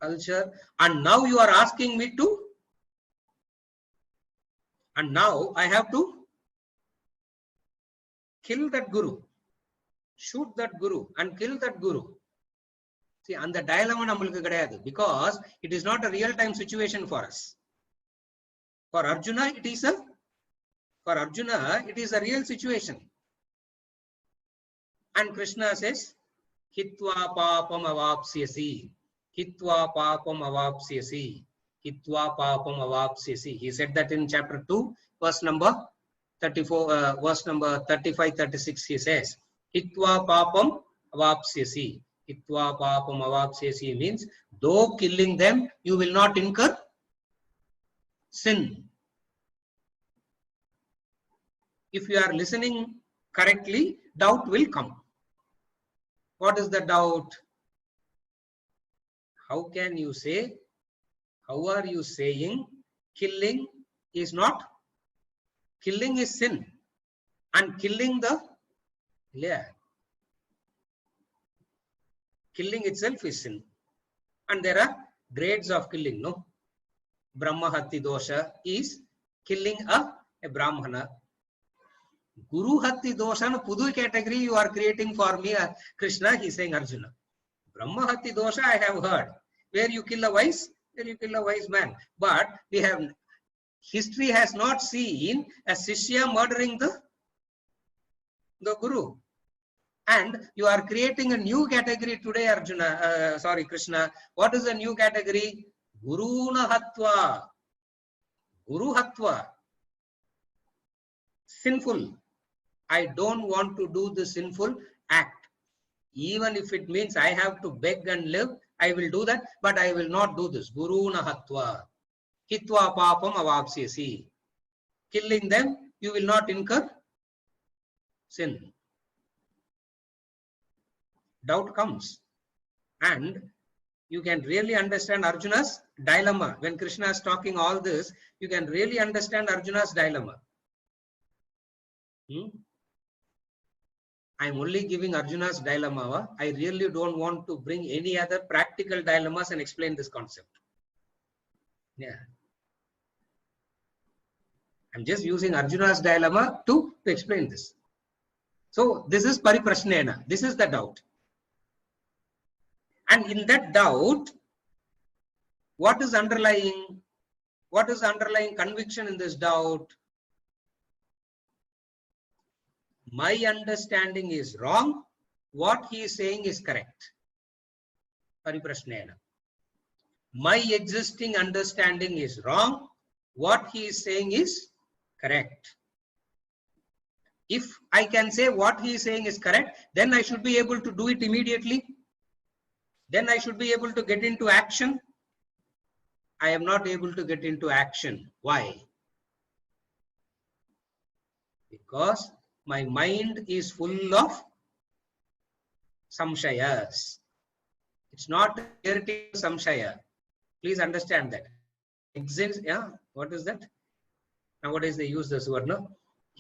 culture, and now you are asking me to, and now I have to kill that Guru, shoot that Guru and kill that Guru. See, and the dilemma namalukku kedaiyadu, because it is not a real time situation for us. For Arjuna, it is a real situation. And Krishna says, Hitva papam avapsyasi. Hitva papam avapsyasi. Hitva papam avapsyasi. He said that in chapter 2, verse number 34, verse number 35, 36, he says, Hitva papam avapsyasi. Hitva papam avapsyasi means, though killing them, you will not incur sin. If you are listening correctly, doubt will come. What is the doubt? How can you say, how are you saying killing is not, killing is sin, and killing killing itself is sin. And there are grades of killing, no? Brahma Hatti Dosha is killing a Brahmana. Guru Hatti Dosha no pudu category you are creating for me, Krishna, he is saying Arjuna. Brahma Hatti Dosha I have heard, where you kill a wise man. But we have, history has not seen a Shishya murdering the Guru. And you are creating a new category today, Arjuna, Krishna. What is the new category? Guru na hatva. Guru hatva. Sinful. I don't want to do the sinful act. Even if it means I have to beg and live, I will do that, but I will not do this. Guru na hatva. Hitva papam avapsyasi. Killing them, you will not incur sin. Doubt comes. And you can really understand Arjuna's dilemma. When Krishna is talking all this, you can really understand Arjuna's dilemma. I am only giving Arjuna's dilemma. I really don't want to bring any other practical dilemmas and explain this concept. Yeah. I'm just using Arjuna's dilemma to explain this. So this is pariprashnena. This is the doubt. And in that doubt, what is underlying? What is the underlying conviction in this doubt? My understanding is wrong. What he is saying is correct. Pariprashnena. My existing understanding is wrong. What he is saying is correct. If I can say what he is saying is correct, then I should be able to do it immediately. Then I should be able to get into action. I am not able to get into action. Why? Because my mind is full of samshayas. It's not theoretical samshaya. Please understand that. Yeah, what is that? Nowadays they use this word, no?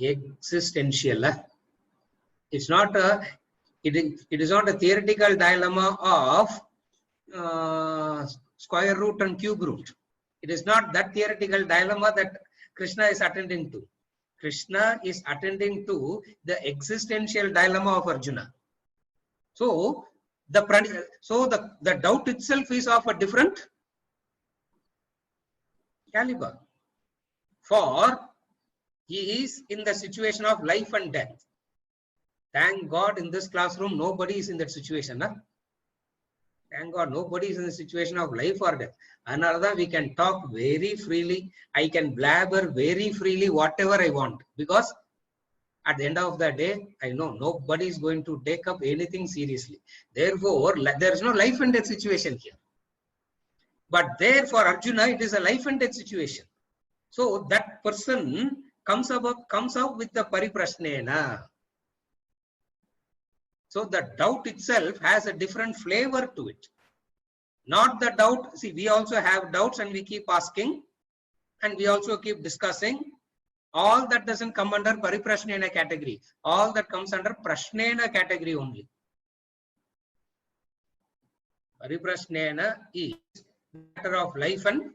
Existential. It's not a. It is not a theoretical dilemma of square root and cube root. It is not that theoretical dilemma that Krishna is attending to. Krishna is attending to the existential dilemma of Arjuna. So the doubt itself is of a different caliber. For he is in the situation of life and death. Thank God in this classroom nobody is in that situation. Huh? Thank God nobody is in the situation of life or death. Another, we can talk very freely. I can blabber very freely whatever I want. Because at the end of the day, I know nobody is going to take up anything seriously. Therefore, there is no life and death situation here. But there for Arjuna, it is a life and death situation. So that person comes out with the pariprashnena. So the doubt itself has a different flavor to it. Not the doubt. See, we also have doubts and we keep asking and we also keep discussing. All that doesn't come under pariprashnena category. All that comes under prashnena category only. Pariprashnena is matter of life and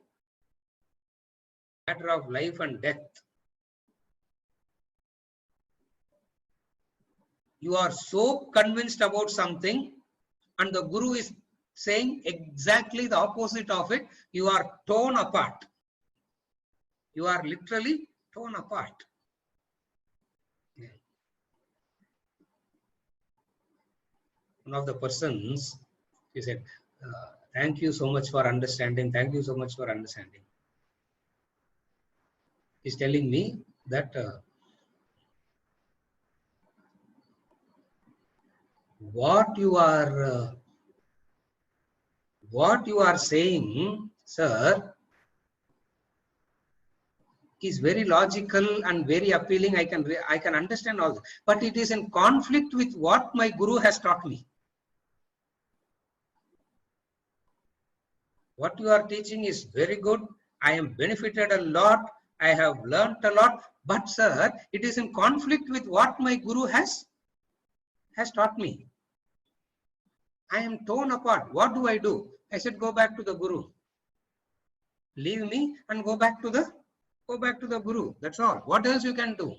death. You are so convinced about something and the Guru is saying exactly the opposite of it. You are torn apart. You are literally torn apart. One of the persons, he said, thank you so much for understanding. Thank you so much for understanding. He's telling me that what you are saying, sir, is very logical and very appealing. I can understand all that, but it is in conflict with what my Guru has taught me. What you are teaching is very good. I am benefited a lot. I have learnt a lot. But sir, it is in conflict with what my Guru has taught me. I am torn apart. What do I do? I said, go back to the Guru. Leave me and go back to the Guru. That's all. What else you can do?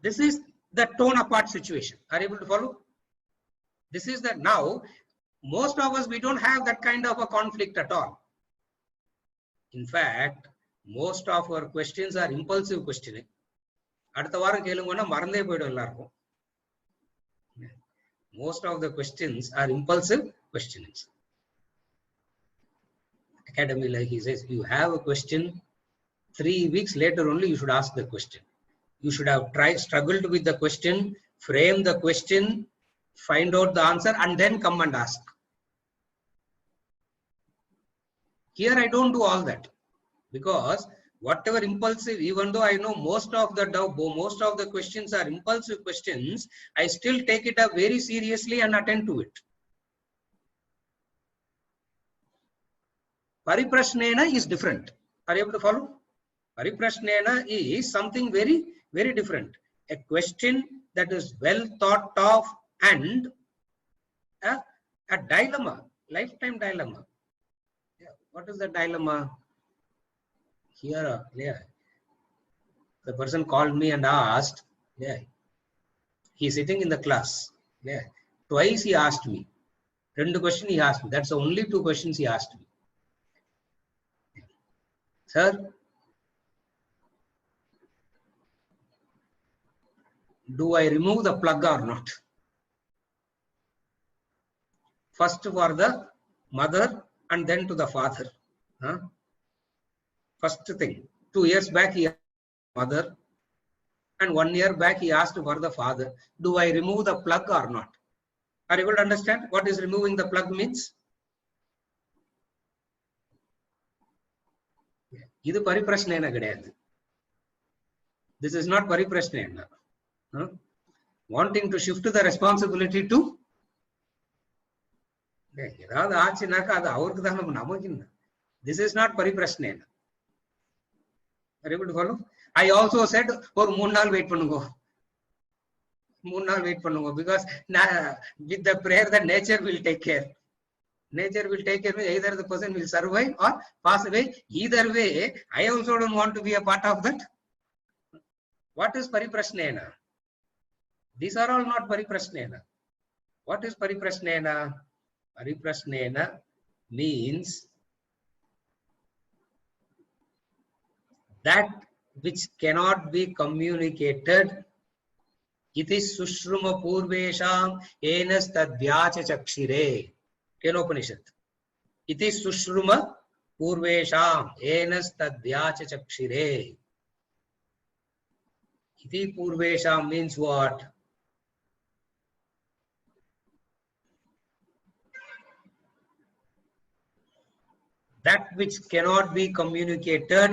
This is the torn apart situation. Are you able to follow? This is that now, most of us, we don't have that kind of a conflict at all. In fact, most of our questions are impulsive questioning. Most of the questions are impulsive questionings. Academy, like he says, you have a question, 3 weeks later only you should ask the question. You should have struggled with the question, frame the question, find out the answer, and then come and ask. Here I don't do all that, because whatever impulsive, even though I know most of the questions are impulsive questions, I still take it up very seriously and attend to it. Pariprashnena is different. Are you able to follow? Pariprashnena is something very, very different. A question that is well thought of and a dilemma, lifetime dilemma. What is the dilemma? here, yeah. The person called me and asked, yeah. He's sitting in the class. Yeah. Twice he asked me. 2 questions he asked me. That's the only 2 questions he asked me. Sir, do I remove the plug or not? First for the mother and then to the father. Huh? First thing, 2 years back he asked mother and 1 year back he asked for the father. Do I remove the plug or not? Are you able to understand what is removing the plug means? இது பரிப்பிரஷ்னேன கிடையாது. This is not பரிப்பிரஷ்னேன. Wanting to shift the responsibility to ஏதாவது ஆச்சுனாக்கா அது அவருக்கு தான் நமக்கு இல்லை. This is not பரிப்பிரஷ்னேன. Are you able to follow? I also said ஒரு 3 நாள் வெயிட் பண்ணுங்க. 3 நாள் வெயிட் பண்ணுங்க because with the prayer the nature will take care. Nature will take care. Either the person will survive or pass away. Either way, I also don't want to be a part of that. What is pariprasnena? These are all not pariprasnena. What is pariprasnena? Pariprasnena means that which cannot be communicated. Iti sushruma purvesham enas tadvyacha chakshire. Kenopanishad. Iti sushruma purvesham enas tadvyacha chakshire. Iti purvesham means what? That which cannot be communicated.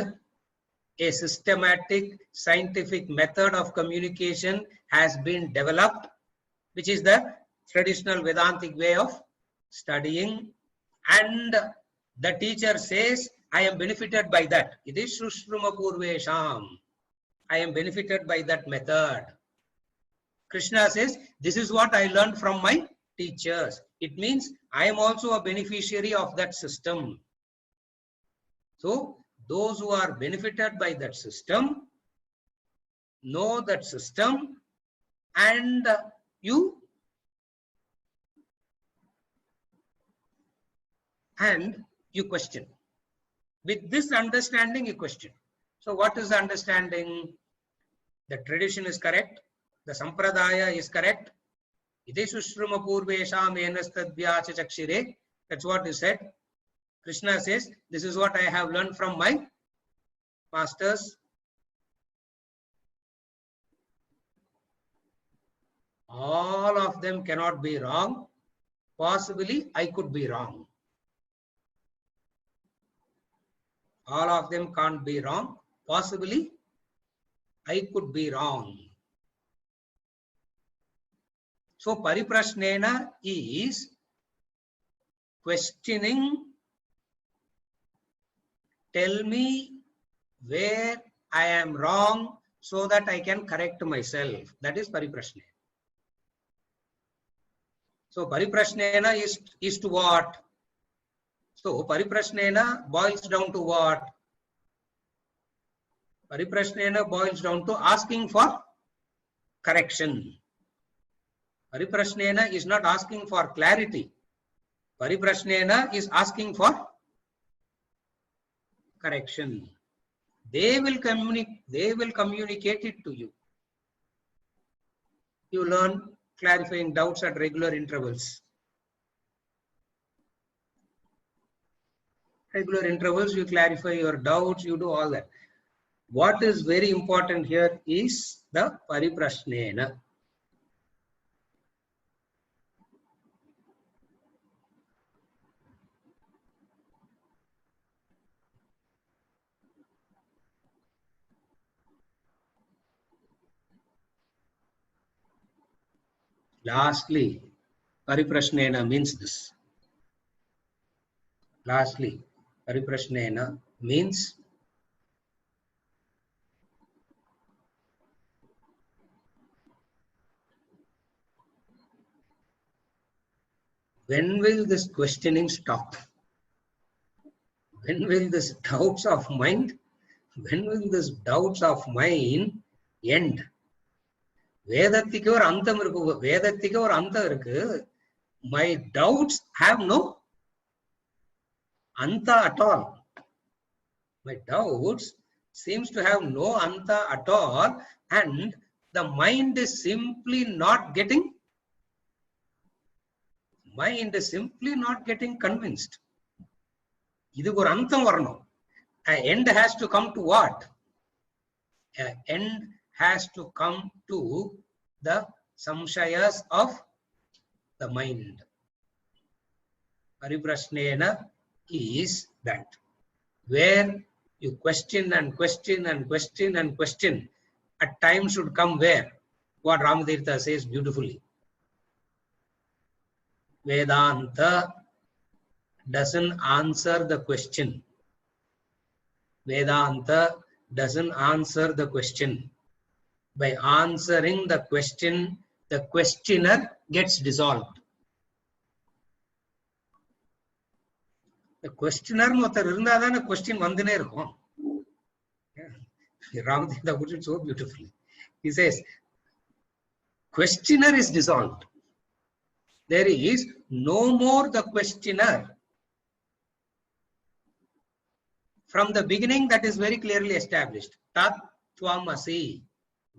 A systematic scientific method of communication has been developed, which is the traditional Vedantic way of studying, and the teacher says, I am benefited by that. It is Sushruma Purvesham. I am benefited by that method. Krishna says, this is what I learned from my teachers. It means I am also a beneficiary of that system. So, those who are benefited by that system know that system, and you question. With this understanding, you question. So what is the understanding? The tradition is correct. The sampradaya is correct. Iti sushruma purvesham enas tadvyacha chakshire. That's what is said. Krishna says, this is what I have learned from my masters. All of them cannot be wrong. Possibly, I could be wrong. All of them can't be wrong. Possibly, I could be wrong. So, pariprasnena is questioning. Tell me where I am wrong so that I can correct myself. That is pariprasnena. So pariprasnena is to what? So pariprasnena boils down to what? Pariprasnena boils down to asking for correction. Pariprasnena is not asking for clarity. Pariprasnena is asking for correction. They will communicate it to you. You learn clarifying doubts at regular intervals. Regular intervals, you clarify your doubts, you do all that. What is very important here is the pariprasnena. Lastly, pariprasnena means this. Lastly, pariprasnena means when will this questioning stop? When will this doubts of mind When will this doubts of mine end? வேதத்துக்கு ஒரு அந்தம் இருக்கு, வேதத்துக்கு ஒரு அந்தம் இருக்கு. My doubts have no anta at all. My doubts seems to have no anta at all, and the mind is simply not getting convinced. இதுக்கு ஒரு அந்தம் வரணும். An end has to come to what? An end has to come to the samshayas of the mind. Pariprashnena is that, where you question and question and question and question. At times should come where? What Ramatirtha says beautifully. Vedanta doesn't answer the question. Vedanta doesn't answer the question. By answering the question, the questioner gets dissolved. The questioner mothar irundadana question vandane irukum. Ramatirtha put it so beautifully. He says, questioner is dissolved. There is no more the questioner. From the beginning, that is very clearly established. Tat Tvamasi.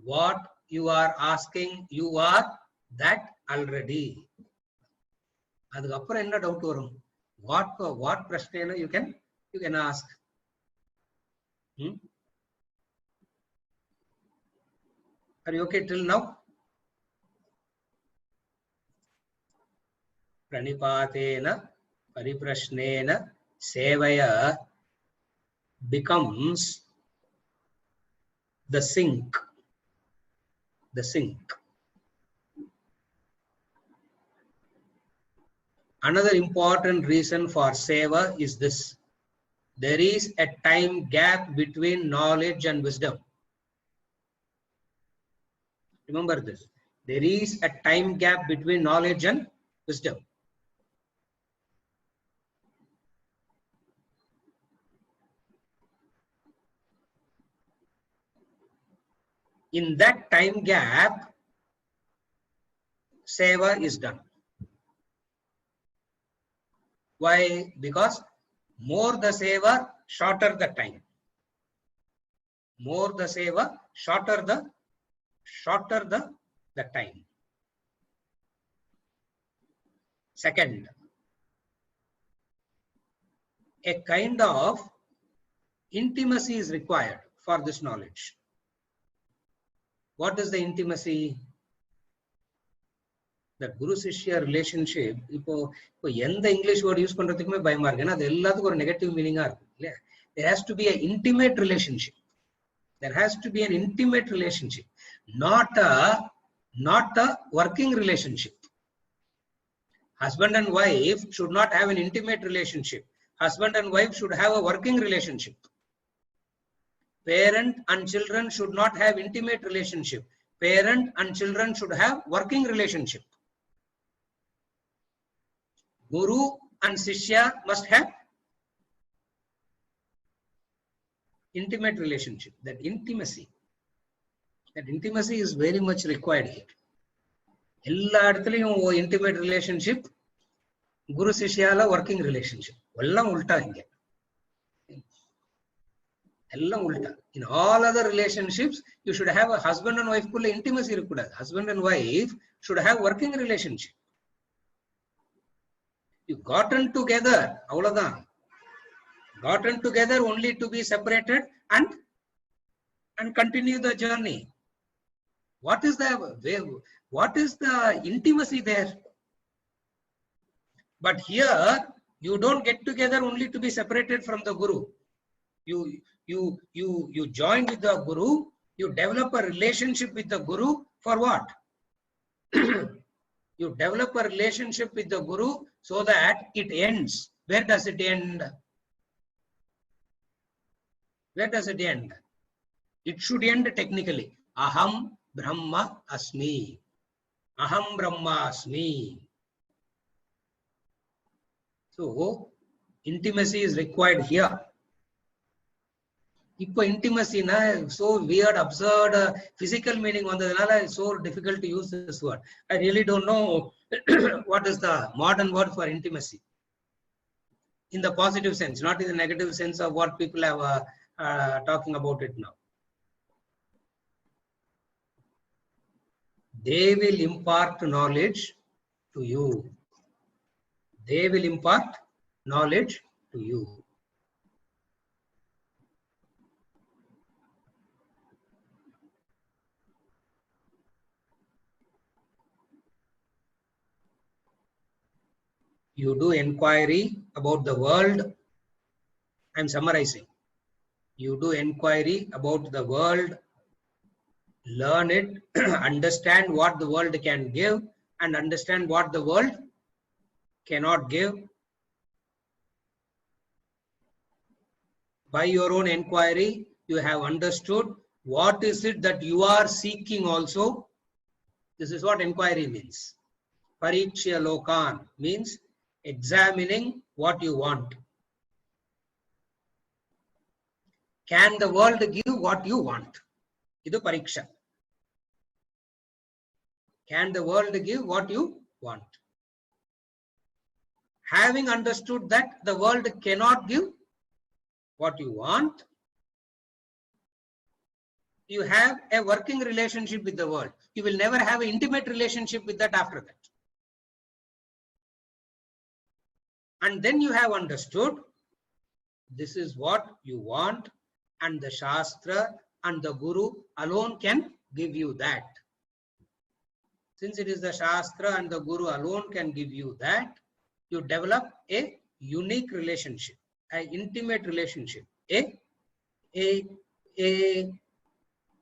What you are asking, you are that already. Adukapra enna doubt varum? What prashnena you can ask? Are you okay till now? Pranipatena pariprashnena sevaya becomes the sink. The sink. Another important reason for seva is this. There is a time gap between knowledge and wisdom. Remember this. There is a time gap between knowledge and wisdom. In that time gap, seva is done. Why? Because more the seva, shorter the time. More the seva, shorter the time. Second, a kind of intimacy is required for this knowledge. What is the intimacy? The Guru Shishya relationship. இப்போ எந்த English word use பண்றதுக்குமே பயமா இருக்கு. ஏன்னா அது எல்லாத்துக்கும் ஒரு negative மீனிங்கா இருக்கும் இல்லையா? There has to be an intimate relationship. There has to be an intimate relationship, not a working relationship. Husband and wife should not have an intimate relationship. Husband and wife should have a working relationship. Parent and children should not have intimate relationship. Parent and children should have working relationship. Guru and Shishya must have intimate relationship. That intimacy is very much required here. எல்லா இடத்துலயும் intimate relationship, Guru Shishya working relationship. எல்லாம் உல்டா இங்க. எல்லாம் உல்டா. In all other relationships, you should have a husband and wife kulla intimacy irukudad. Husband and wife should have working relationship. You gotten together, avladhan. Gotten together only to be separated and continue the journey. What is the intimacy there? But here you don't get together only to be separated from the Guru. You join with the Guru, you develop a relationship with the Guru for what? You develop a relationship with the Guru so that it ends. Where does it end? Where does it end? It should end technically. Aham Brahma Asmi. Aham Brahma Asmi. So, intimacy is required here. இப்போ intimacy na so weird, absurd, physical meaning vandadunala it's so difficult to use this word. I really don't know what is the modern word for intimacy in the positive sense, not in the negative sense of what people have talking about it now. They will impart knowledge to you. They will impart knowledge to you. You do inquiry about the world. I'm summarizing. You do inquiry about the world, learn it, understand what the world can give, and understand what the world cannot give. By your own inquiry, you have understood what is it that you are seeking also. This is what inquiry means. Pariksha lokan means examining what you want. Can the world give what you want? Idu pariksha. Can the world give what you want? Having understood that the world cannot give what you want, you have a working relationship with the world. You will never have an intimate relationship with that after that. And then you have understood this is what you want, and the Shastra and the Guru alone can give you that. Since it is the Shastra and the Guru alone can give you that, you develop a unique relationship, an intimate relationship, a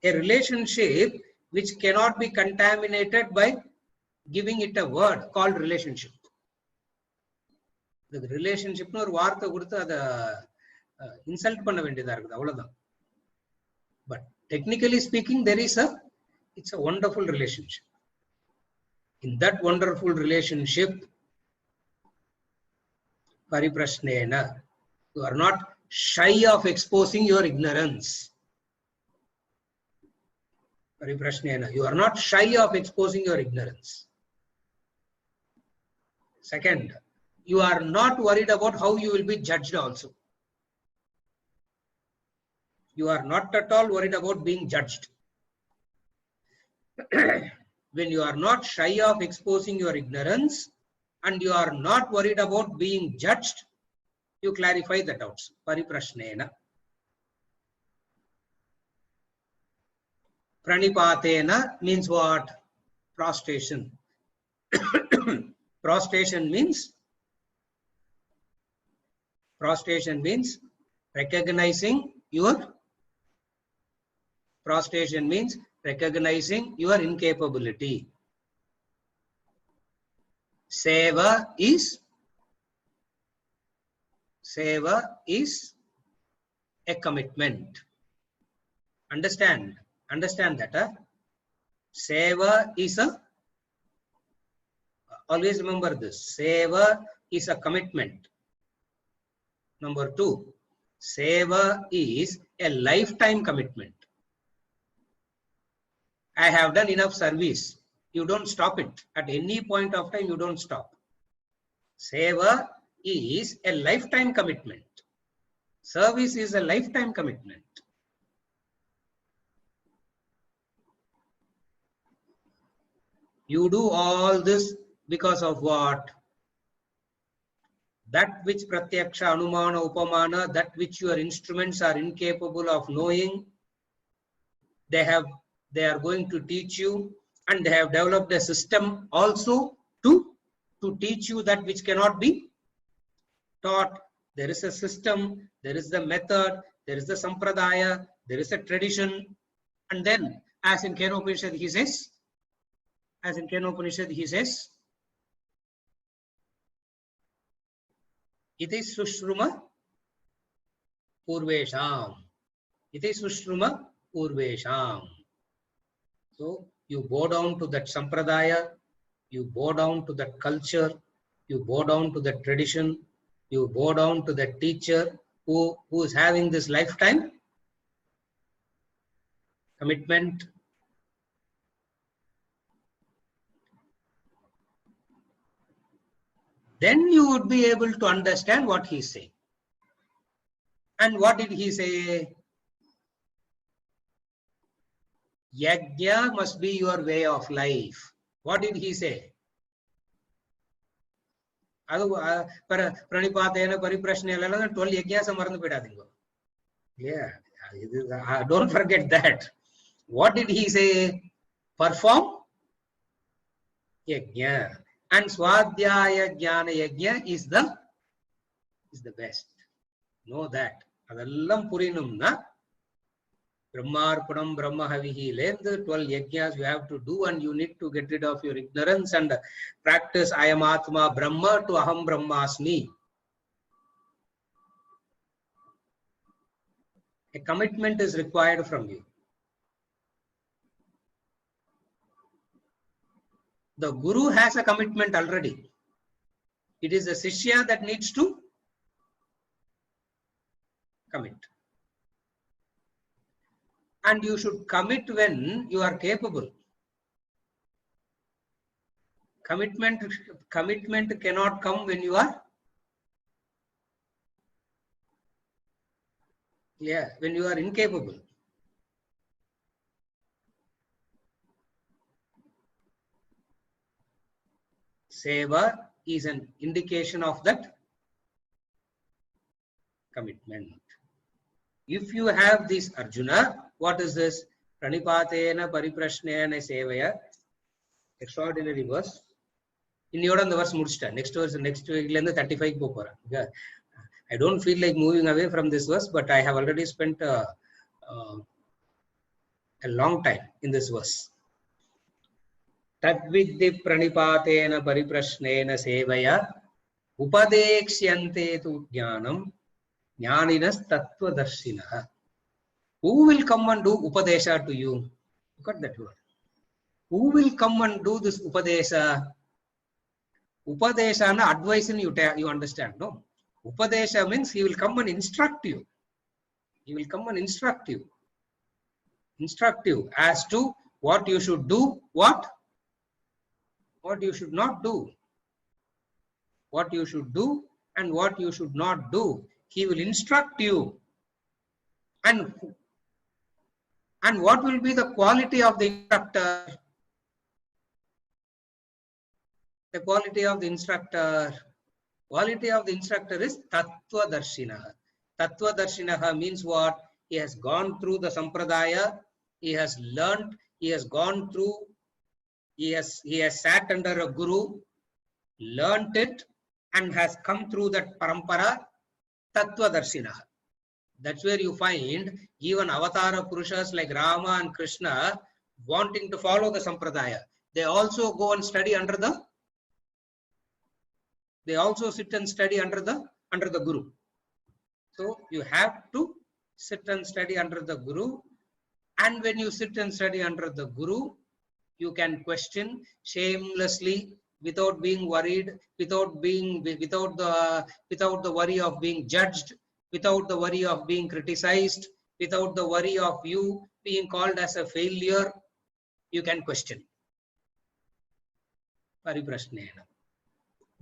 relationship which cannot be contaminated by giving it a word called relationship. The relationship no ஒரு வார்த்தை கொடுத்து அதை insult பண்ண வேண்டியதா இருக்குது, அவ்வளவுதான். But technically speaking, it's a wonderful relationship. In that wonderful relationship, pariprashnena, you are not shy of exposing your ignorance. Pariprashnena, you are not shy of exposing your ignorance. Second, you are not worried about how you will be judged also. You are not at all worried about being judged. When you are not shy of exposing your ignorance and you are not worried about being judged, you clarify the doubts. Pariprashnena. Pranipatena means what? Prostration. Prostration means recognizing your incapability. Seva is a commitment. Understand that. Seva is always remember this. Seva is a commitment. Number 2, seva is a lifetime commitment. I have done enough service. You don't stop it. At any point of time, you don't stop. Seva is a lifetime commitment. Service is a lifetime commitment. You do all this because of what? That which pratyaksha, anumana, upamana, that which your instruments are incapable of knowing, they are going to teach you, and they have developed a system also to teach you that which cannot be taught. There is a system, there is the method, there is the sampradaya, there is a tradition, and then as in Kenopanishad he says, iti sushruma purvesham. So you bow down to that sampradaya, you bow down to that culture, you bow down to that tradition, you bow down to that teacher who is having this lifetime Commitment. Then you would be able to understand what he is saying. And what did he say? Yajna must be your way of life. What did he say? Pranipatena Pariprashnela 12 yajnas marandu pedadingo. Yeah, don't forget that. What did he say? Perform yajna. And Swadhyaya Jnana Yajna is the best. Know that. Adallam purinumna. Brahmarpanam Brahmahavihi. Learn the 12 yajnas you have to do, and you need to get rid of your ignorance and practice I am Atma Brahma to Aham Brahmasmi. A commitment is required from you. The Guru has a commitment already. It is the Shishya that needs to commit. And you should commit when you are capable. Commitment cannot come when you are when you are incapable. Seva is an indication of that commitment. If you have this, Arjuna, what is this? Pranipatena Pariprashnena Sevaya. Extraordinary verse. In the verse Mudsta. Next verse, next week, 35 popora. I don't feel like moving away from this verse, but I have already spent a long time in this verse. Tadvidhi pranipatena pariprashnena sevaya upadeksyante tu jnanam jnaninas tattvadarshinaha. Who will come and do upadesha to you? Look at that word. Who will come and do this upadesha? Upadesha na advice you understand, no? Upadesha means he will come and instruct you. He will come and instruct you. Instruct you as to what you should do, what you should not do. What you should do and what you should not do. He will instruct you. And what will be the quality of the instructor? The quality of the instructor. Quality of the instructor is Tattva Darshinaha. Tattva Darshinaha means what? He has gone through the Sampradaya. He has learnt. He has gone through. He has sat under a Guru, learnt it, and has come through that Parampara. Tattva Darshinaha. That's where you find even Avatara Purushas like Rama and Krishna wanting to follow the Sampradaya. They also go and study under the. They also sit and study under the Guru. So you have to sit and study under the Guru. And when you sit and study under the Guru, you can question shamelessly, without being worried, without the worry of being judged, without the worry of being criticized, without the worry of you being called as a failure. You can question. Pariprashnena.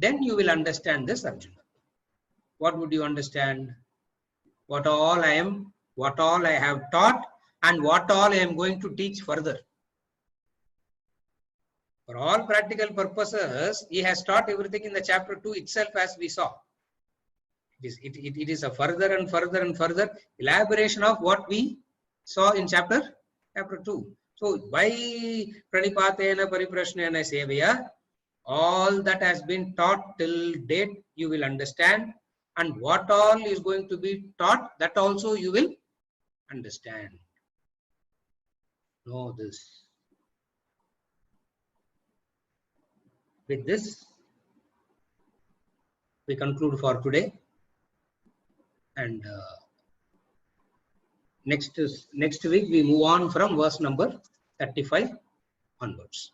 Then you will understand this, Arjuna. What would you understand? What all I have taught, and what all I am going to teach further. For all practical purposes, he has taught everything in the chapter 2 itself, as we saw. It is a further and further and further elaboration of what we saw in chapter 2. So by Pranipatena Pariprashnena Sevaya, all that has been taught till date you will understand, and what all is going to be taught, that also you will understand. Know this. With this, we conclude for today, and next week we move on from verse number 35 onwards.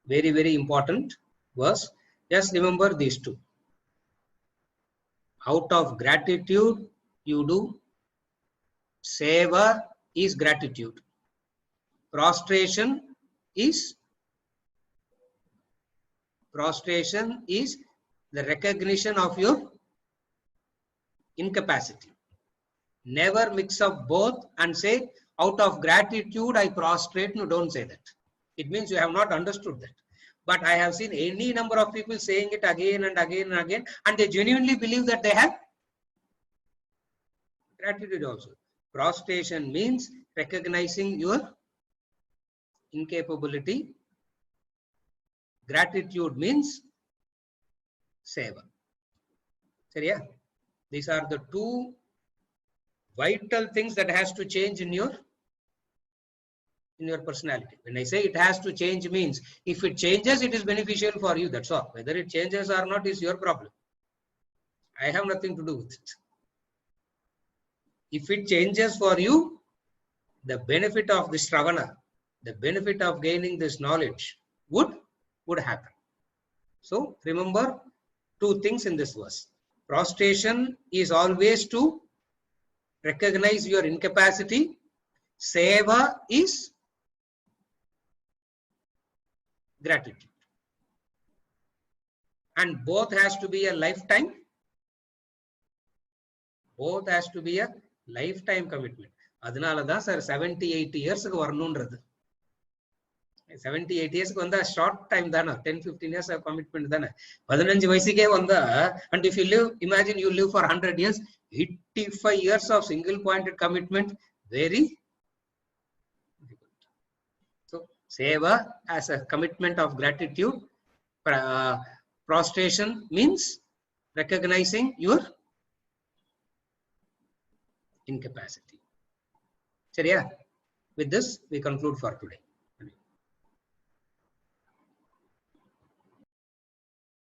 Very, very important verse. Just remember these two. Out of gratitude you do. Seva is gratitude. Prostration is the recognition of your incapacity. Never mix up both and say, out of gratitude I prostrate. No, don't say that. It means you have not understood that. But I have seen any number of people saying it again and again and again, and they genuinely believe that they have gratitude also. Prostration means recognizing your incapability. Gratitude means seva. Seriya? These are the two vital things that has to change in your personality. When I say it has to change means, if it changes, it is beneficial for you. That's all. Whether it changes or not is your problem. I have nothing to do with it. If it changes for you, the benefit of this Ravana, the benefit of gaining this knowledge would happen. So remember two things in this verse. Prostration is always to recognize your incapacity. Seva is gratitude. And both has to be a lifetime. Both has to be a lifetime commitment. அதனால தான் sir 78 இயர்ஸ்க்கு வரணும்ன்றது. 78 இயர்ஸ்க்கு வந்தா short time தானே, 10-15 years commitment தானே. 15 வயசுக்கே வந்தா, and if you live, imagine you live for 100 years, 85 years of single pointed commitment, very difficult. So seva as a commitment of gratitude. Prostration means recognizing your incapacity. Seriya? With this, we conclude for today.